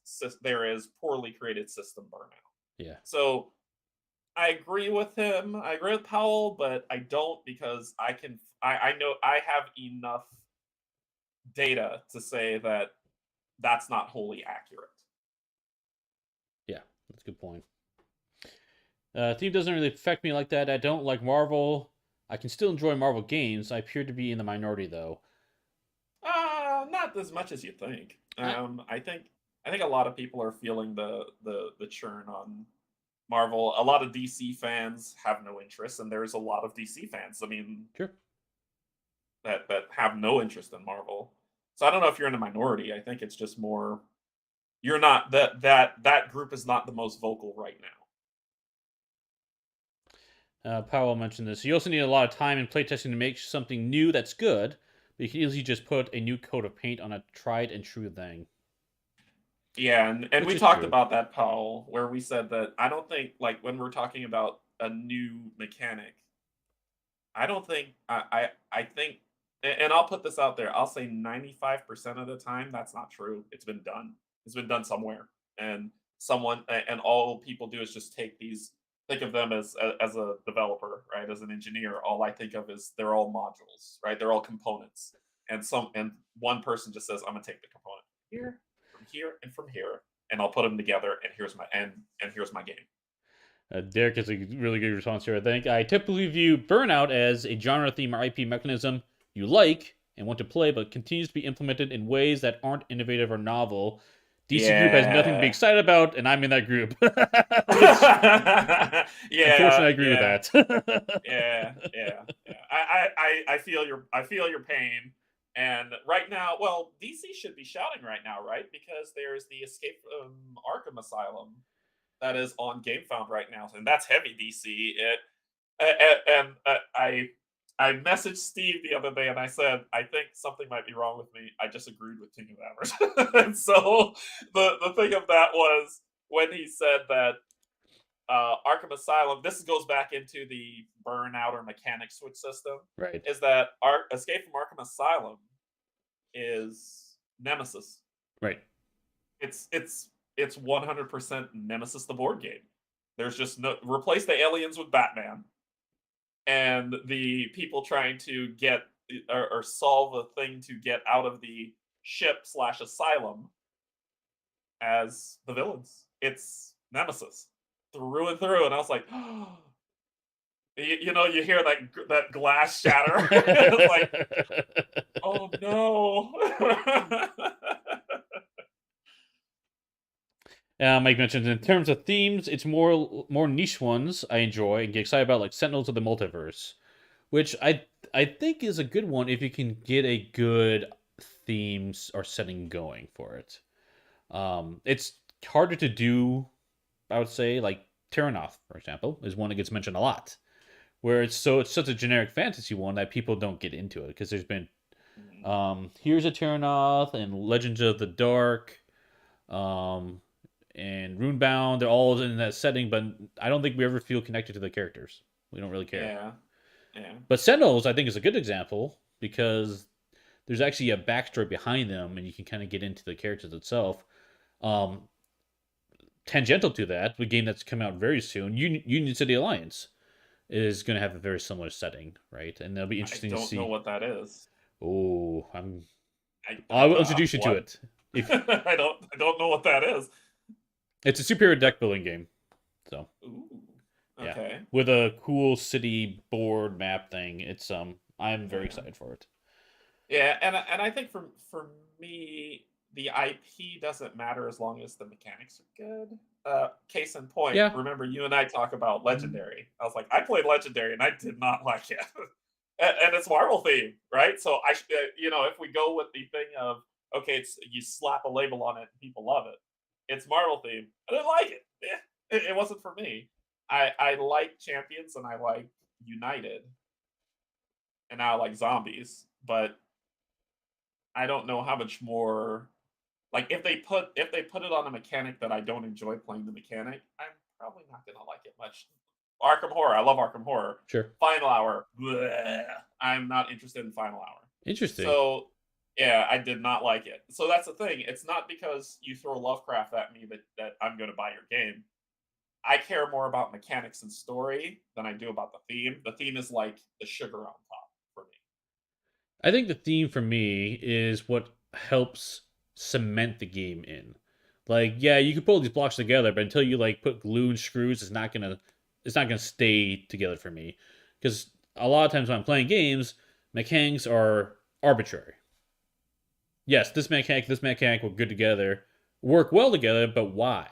poorly created system burnout. yeah. So I agree with him. I agree with Powell, but I don't because I know I have enough data to say that that's not wholly accurate. Yeah, that's a good point. Theme doesn't really affect me like that. I don't like Marvel. I can still enjoy Marvel games. I appear to be in the minority, though. Not as much as you think. I, I think a lot of people are feeling the churn on Marvel. A lot of DC fans have no interest, and there's a lot of DC fans. I mean, sure. that have no interest in Marvel. So I don't know if you're in a minority. I think it's just more you're not that group is not the most vocal right now. Powell mentioned this. You also need a lot of time and playtesting to make something new that's good, but you can easily just put a new coat of paint on a tried and true thing, Yeah, and which we is talked true. about that, Paul, where we said that I don't think like when we're talking about a new mechanic, I don't think I think and I'll put this out there. I'll say 95% of the time that's not true. It's been done. It's been done somewhere. And and all people do is just take these think of them as a developer, right? As an engineer, all I think of is they're all modules, right? They're all components. And one person just says I'm going to take the component here and from here and I'll put them together and here's my game. Derek has a really good response here, I think. I typically view Burnout as a genre theme or IP mechanism you like and want to play, but continues to be implemented in ways that aren't innovative or novel. DC Group has nothing to be Yeah. excited about, and I'm in that group. Which, yeah, unfortunately, I agree with yeah, that. yeah. I feel your pain. And right now, well, DC should be shouting right now, right? Because there's the Escape from Arkham Asylum that is on GameFound right now, and that's heavy DC. I messaged Steve the other day and I said I think something might be wrong with me. I just agreed with King of Hammers, and so the thing of that was when he said that Arkham Asylum. This goes back into the burnout or mechanic switch system. Right. Is that Escape from Arkham Asylum is Nemesis? Right. It's 100% Nemesis the board game. There's just no replace the aliens with Batman, and the people trying to get or solve a thing to get out of the ship slash asylum as the villains. It's Nemesis through and through, and I was like, you hear that glass shatter. It's like, oh no. Mike mentioned in terms of themes, it's more niche ones I enjoy and get excited about, like Sentinels of the Multiverse, which I think is a good one if you can get a good themes or setting going for it. It's harder to do, I would say, like Terranoth, for example, is one that gets mentioned a lot, where it's such a generic fantasy one that people don't get into it because there's been Here's a Terranoth and Legends of the Dark, um, and Runebound. They're all in that setting, but I don't think we ever feel connected to the characters. We don't really care. Yeah, yeah. But Sentinels, I think, is a good example because there's actually a backstory behind them, and you can kind of get into the characters itself. Um, Tangential to that, the game that's coming out very soon, Union City Alliance, is going to have a very similar setting, right? And it'll be I interesting to don't know see. what that is. Oh, I'm. I I will introduce you to what? it. If I don't know what that is. it's a superior deck building game, so Ooh. yeah, Okay. with a cool city board map thing. I'm very Yeah. excited for it. Yeah, and I think for me, the IP doesn't matter as long as the mechanics are good. Case in point, Yeah, remember you and I talk about Legendary. I was like, I played Legendary and I did not like it, and it's Marvel theme, right? So if we go with the thing of okay, it's you slap a label on it and people love it. It's Marvel theme. I didn't like it. It wasn't for me. I like Champions and I like United, and now I like Zombies, but I don't know how much more like if they put it on a mechanic that I don't enjoy playing the mechanic, I'm probably not gonna like it much. Arkham Horror, I love Arkham Horror. sure. Final Hour, bleh, I'm not interested in Final Hour. Interesting. So yeah, I did not like it. So that's the thing. It's not because you throw Lovecraft at me that I'm gonna buy your game. I care more about mechanics and story than I do about the theme. The theme is like the sugar on top for me. I think the theme for me is what helps cement the game in. Like, yeah, you can pull these blocks together, but until you like put glue and screws, it's not going to stay together for me because a lot of times when I'm playing games, mechanics are arbitrary. Yes, this mechanic will good together, work well together, but why?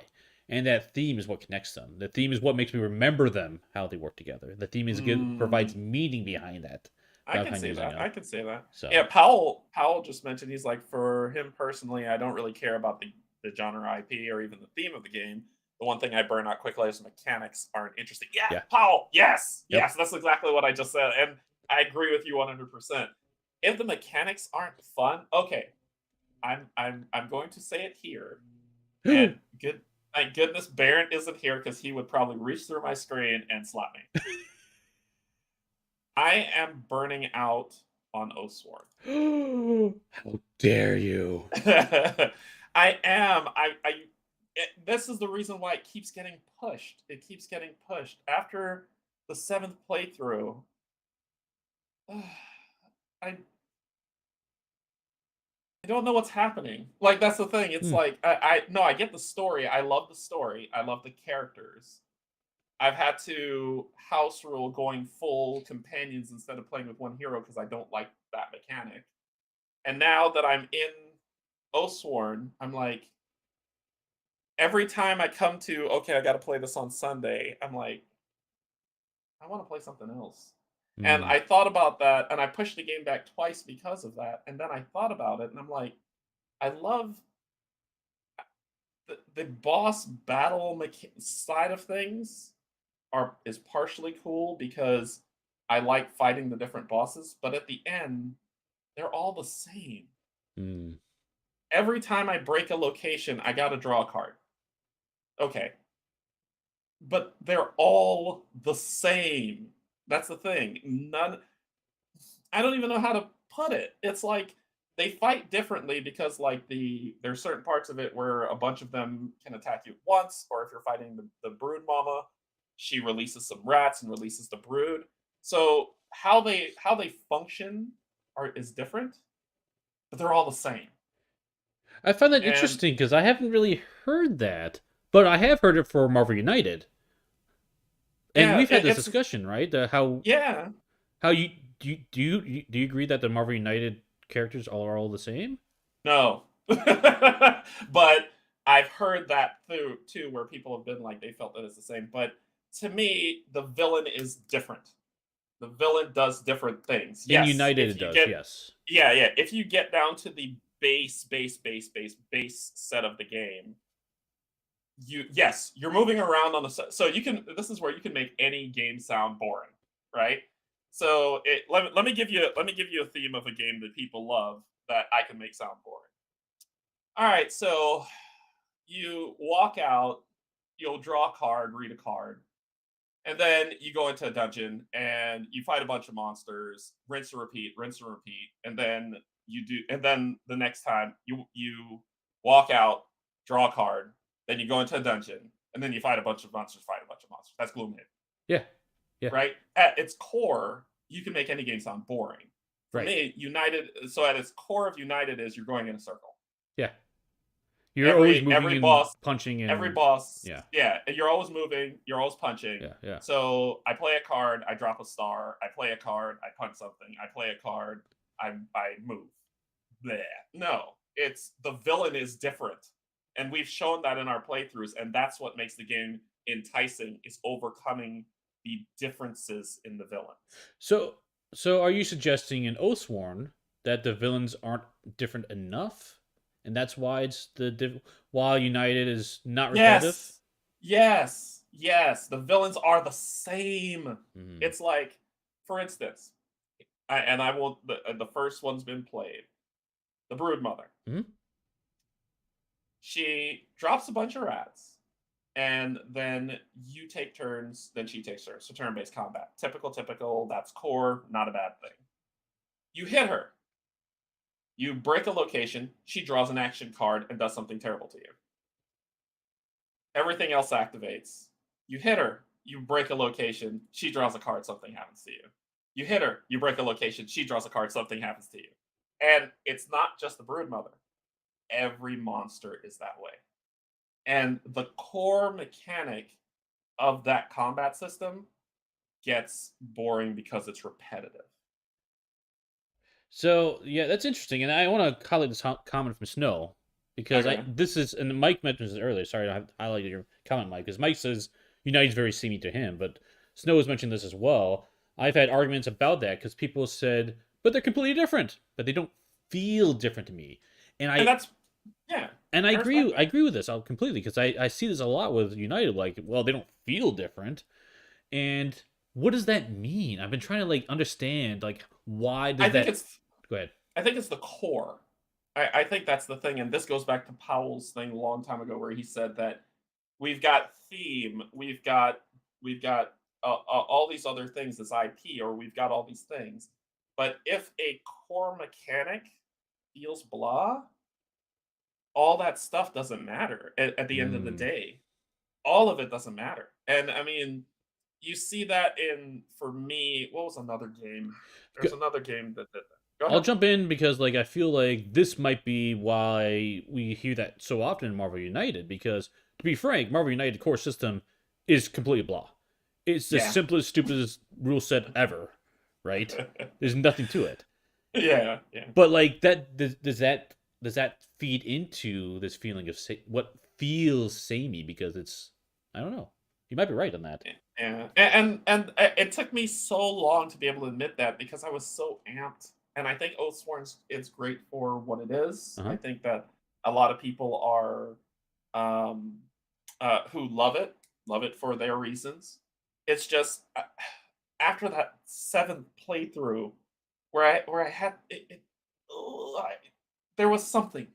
And that theme is what connects them. The theme is what makes me remember them, how they work together. The theme is good, provides Mm, meaning behind that I that I'm can kind of see using that. them. I can say that. Yeah, So Powell just mentioned he's like, for him personally, I don't really care about the genre IP or even the theme of the game. The one thing I burn out quickly is mechanics aren't interesting. Yeah, yeah, Powell. Yes, yep. yes, that's exactly what I just said, and I agree with you 100%. If the mechanics aren't fun, okay, I'm going to say it here, and good. Thank goodness Barrett isn't here because he would probably reach through my screen and slap me. I am burning out on Oathsworn. How dare you? I am. This is the reason why it keeps getting pushed. It keeps getting pushed. After the seventh playthrough, I I don't know what's happening. Like that's the thing. It's Hmm. like I no, I get the story. I love the story. I love the characters. I've had to house rule going full companions instead of playing with one hero because I don't like that mechanic. And now that I'm in Oathsworn, I'm like, every time I come to, okay, I got to play this on Sunday, I'm like, I want to play something else. And Hmm. I thought about that, and I pushed the game back twice because of that. And then I thought about it, and I'm like, I love the boss battle side of things is partially cool because I like fighting the different bosses, but at the end, they're all the same. Hmm. Every time I break a location, I got to draw a card. Okay, but they're all the same. That's the thing. None. I don't even know how to put it. It's like they fight differently because like there's certain parts of it where a bunch of them can attack you at once, or if you're fighting the brood mama, she releases some rats and releases the brood. So how they function is different, but they're all the same. I find that And interesting because I haven't really heard that, but I have heard it for Marvel United, and yeah, we've had this it's discussion, right? yeah. How you do you agree that the Marvel United characters are all the same? No. But I've heard that too, where people have been like they felt that it's the same. But to me, the villain is different. The villain does different things. In Yes, United, if it you does. get Yes. yeah, if you get down to the base set of the game, you're moving around on the so you can this is where you can make any game sound boring, right? So let me give you a theme of a game that people love that I can make sound boring. All right, so you walk out, you'll draw a card, read a card, and then you go into a dungeon and you fight a bunch of monsters, rinse and repeat, and then the next time you walk out, draw a card, then you go into a dungeon, and then you fight a bunch of monsters, fight a bunch of monsters. That's Gloomhaven, Yeah. Yeah. right? At its core, you can make any game sound boring. For Right. me, United, so at its core of United is you're going in a circle. Yeah. You're always Every moving and boss punching every and boss, yeah. yeah, you're always moving, you're always punching. Yeah. Yeah. So I play a card, I drop a star. I play a card, I punch something. I play a card, I move. Bleh. No, it's the villain is different, and we've shown that in our playthroughs, and that's what makes the game enticing. Is overcoming the differences in the villains. So so are you suggesting in Oathsworn that the villains aren't different enough, and that's why while United is not repetitive? Yes, yes. The villains are the same. Hmm. It's like, for instance, and I will. The first one's been played. The Brood Mother. Hmm. She drops a bunch of rats, and then you take turns. Then she takes turns. So turn-based combat. Typical, typical. That's core. Not a bad thing. You hit her. You break a location. She draws an action card and does something terrible to you. Everything else activates. You hit her. You break a location. She draws a card. Something happens to you. You hit her. You break a location. She draws a card. Something happens to you. And it's not just the Brood Mother. Every monster is that way. And the core mechanic of that combat system gets boring because it's repetitive. So yeah, that's interesting, and I want to highlight this comment from Snow because I Okay. this is and Mike mentioned this earlier. Sorry, I highlighted your comment, Mike, because Mike says United's very samey to him, but Snow has mentioned this as well. I've had arguments about that because people said, but they're completely different, but they don't feel different to me, and And I that's yeah, and I I respect agree. I that. agree with this completely because I see this a lot with United. Like, well, they don't feel different, and what does that mean? I've been trying to like understand like why I does think that. it's Go ahead. I think it's the core. I think that's the thing, and this goes back to Powell's thing a long time ago, where he said that we've got theme, we've got all these other things as IP, or we've got all these things. But if a core mechanic feels blah, all that stuff doesn't matter at the end of the Mm. day. All of it doesn't matter. And I mean, you see that in for me. What was another game? There's another game that did that. Go I'll ahead. jump in because like I feel like this might be why we hear that so often in Marvel United. Because to be frank, Marvel United core system is completely blah. It's the Yeah. simplest, stupidest rule set ever. Right? There's nothing to it. Yeah, yeah. But like that does that feed into this feeling of what feels samey because it's I don't know. You might be right on that. Yeah, it took me so long to be able to admit that because I was so amped, and I think Oathsworn's it's great for what it is. Uh I huh. think that a lot of people are, um, who love it for their reasons. It's just, after that 7th playthrough where I had it, ugh, there was something.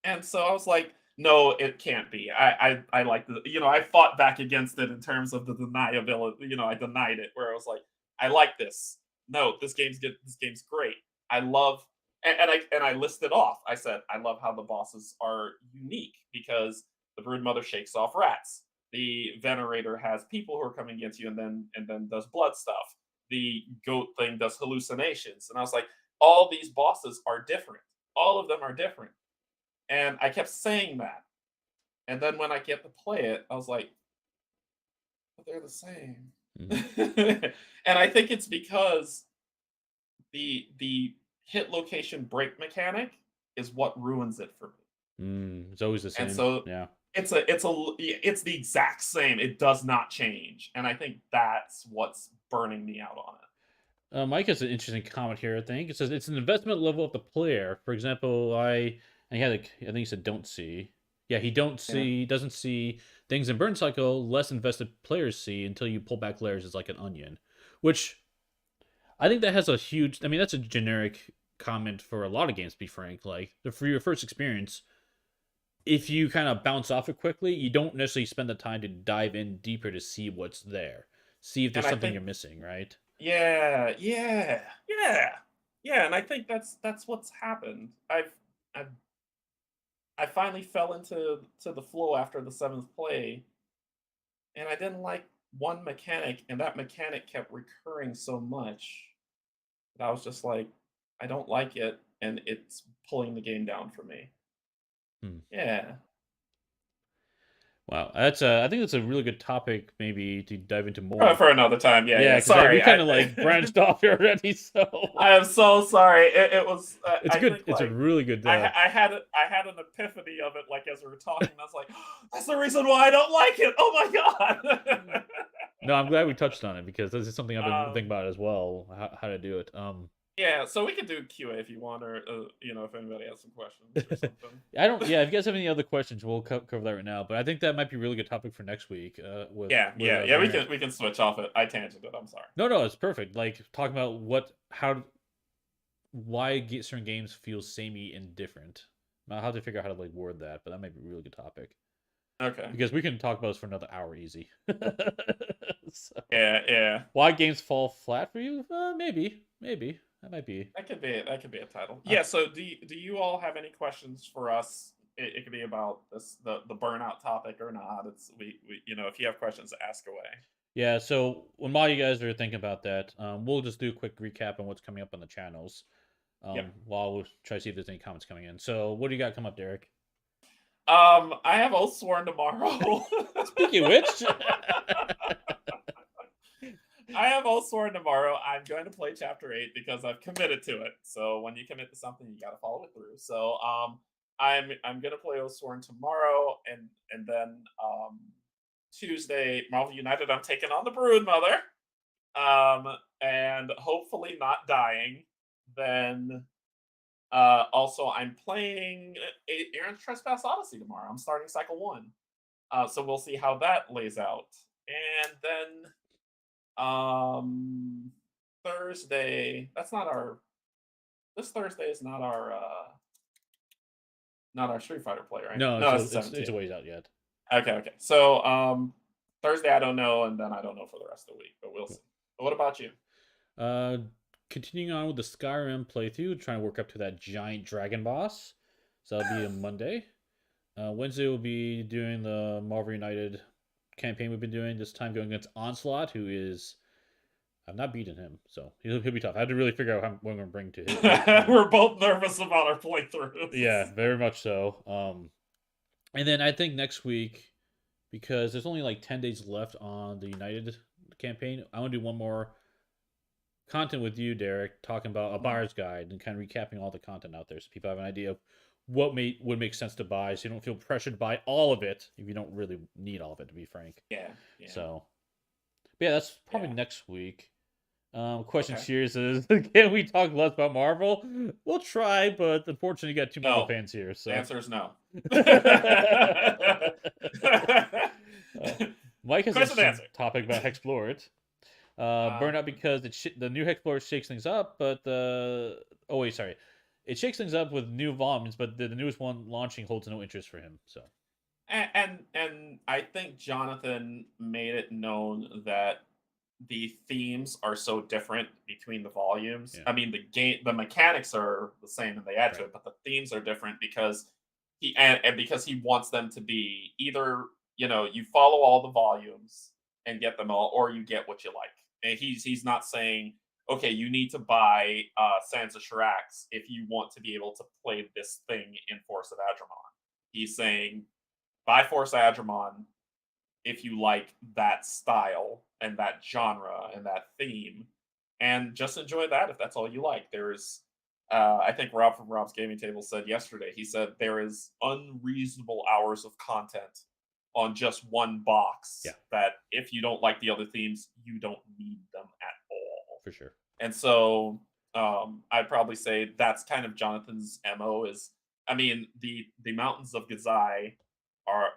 And so I was like, "No, it can't be." I like the I fought back against it in terms of the deniability. I denied it where I was like, "I like this. No, this game's good. This game's great. I love." And I listed off. I said, "I love how the bosses are unique because the Broodmother shakes off rats. The Venerator has people who are coming against you and then does blood stuff. The goat thing does hallucinations." And I was like, "All these bosses are different. All of them are different." And I kept saying that. And then when I get to play it, I was like, but they're the same. Mm-hmm. And I think it's because the hit location break mechanic is what ruins it for me. It's always the And same. so Yeah. it's the exact same. It does not change. And I think that's what's burning me out on it. Mike has an interesting comment here. I think it says it's an investment level of the player. For example, I had I think he said don't see. Yeah, he don't Yeah. see doesn't see things in burn cycle. Less invested players see until you pull back layers is like an onion, which I think that has a huge. I mean, that's a generic comment for a lot of games. To be frank, like for your first experience, if you kind of bounce off it quickly, you don't necessarily spend the time to dive in deeper to see what's there, see if And there's I something think you're missing, right? yeah, yeah, yeah. Yeah, and I think that's what's happened. I've I finally fell into the flow after the 7th play, and I didn't like one mechanic, and that mechanic kept recurring so much that I was just like, I don't like it, and it's pulling the game down for me. Hmm. Yeah. Wow, that's I think that's a really good topic, maybe to dive into For, more. for another time. Yeah, Yeah, yeah. because we Sorry. kind of like branched off here already. So I am so sorry. It was. it's I good. think It's a like really good. I had an epiphany of it like as we were talking. I was like, that's the reason why I don't like it. Oh my god. No, I'm glad we touched on it because this is something I've been thinking um, about as well. How to do it. yeah. So we can do QA if you want, or if anybody has some questions or something. I don't. Yeah, if you guys have any other questions, we'll cover that right now. But I think that might be a really good topic for next week. Yeah, With yeah, yeah. Variant. We can switch off it. I tangented. I'm sorry. No, no, it's perfect. Like talking about why certain games feel samey and different. I'll have to figure out how to like word that, but that might be a really good topic Okay. because we can talk about this for another hour easy. So, Yeah, yeah. why games fall flat for you? Maybe that might be. That could be a title. Uh, Yeah. So do you all have any questions for us? It could be about the burnout topic or not. It's we if you have questions, ask away. yeah. So while you guys are thinking about that, we'll just do a quick recap on what's coming up on the channels. Yep. While we'll try to see if there's any comments coming in. So what do you got come up, Derek? I have Oathsworn tomorrow. Speaking of which. have Oathsworn tomorrow. I'm going to play Chapter 8 because I've committed to it. So when you commit to something, you got to follow it through. So I'm going to play Oathsworn tomorrow, and then Tuesday, Marvel United. I'm taking on the Brood Mother, and hopefully not dying. Then also I'm playing Aaron's Trespass Odyssey tomorrow. I'm starting Cycle 1. So we'll see how that lays out. And then Thursday, that's not our this Thursday is not our Street Fighter play, right? No, No, that's the it's a 17th. ways out yet. Okay. So Thursday I don't know, and then I don't know for the rest of the week, but we'll see. But what about you? Uh, Continuing on with the Skyrim playthrough, trying to work up to that giant dragon boss. So that'll be a Monday. Wednesday we'll be doing the Marvel United campaign we've been doing. This time going against Onslaught, who is I've not beaten him, so he'll be tough. I had to really figure out what I'm going to bring to his. We're both nervous about our playthroughs. Yeah, very much so. And then I think next week, because there's only like 10 days left on the United campaign, I want to do one more content with you, Derek, talking about a buyer's guide and kind of recapping all the content out there, so people have an idea of what would make sense to buy, so you don't feel pressured to buy all of it if you don't really need all of it, to be frank. Yeah. So, but yeah, that's probably Yeah. next week. Question Okay. serious is, can we talk less about Marvel? We'll try, but unfortunately, you got two Marvel No. fans here. So The answer is no. Mike has Question a answer. topic about Hexplorate. Burnout because the new Hexplorate shakes things up, but oh wait, sorry, it shakes things up with new volumes, but the newest one launching holds no interest for him. So And I think Jonathan made it known that the themes are so different between the volumes. Yeah. I mean, the mechanics are the same and they add to Right. it, but the themes are different because and because he wants them to be either, you follow all the volumes and get them all, or you get what you like. And he's not saying, okay, you need to buy Sands of Shirax if you want to be able to play this thing in Force of Adramon. He's saying buy Force Adramon if you like that style and that genre and that theme, and just enjoy that if that's all you like. There's, I think Rob from Rob's Gaming Table said yesterday, he said there is unreasonable hours of content on just one box. Yeah. That if you don't like the other themes, you don't need them at all. For sure. And so I'd probably say that's kind of Jonathan's MO is, I mean, the Mountains of Gazai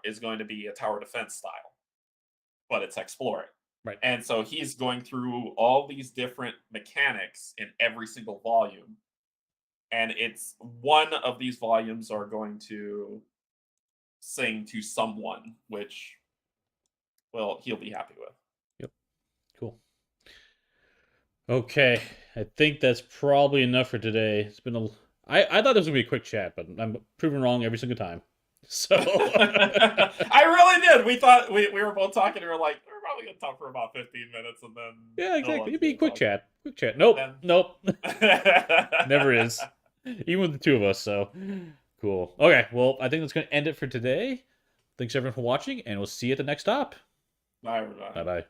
is going to be a tower defense style, but it's Explore It. Right. And so he's going through all these different mechanics in every single volume. And it's one of these volumes are going to sing to someone, which, well, he'll be happy with. Yep. Cool. Okay, I think that's probably enough for today. It's been I thought this would be a quick chat, but I'm proven wrong every single time. So I really did. We thought we were both talking, and we were like, we're probably gonna talk for about 15 minutes, and then yeah, exactly. No It'd be a quick chat. Quick chat. Nope. Then... Nope. Never is. Even with the two of us. So cool. Okay. Well, I think that's gonna end it for today. Thanks everyone for watching, and we'll see you at the next stop. Bye, everybody. Bye bye.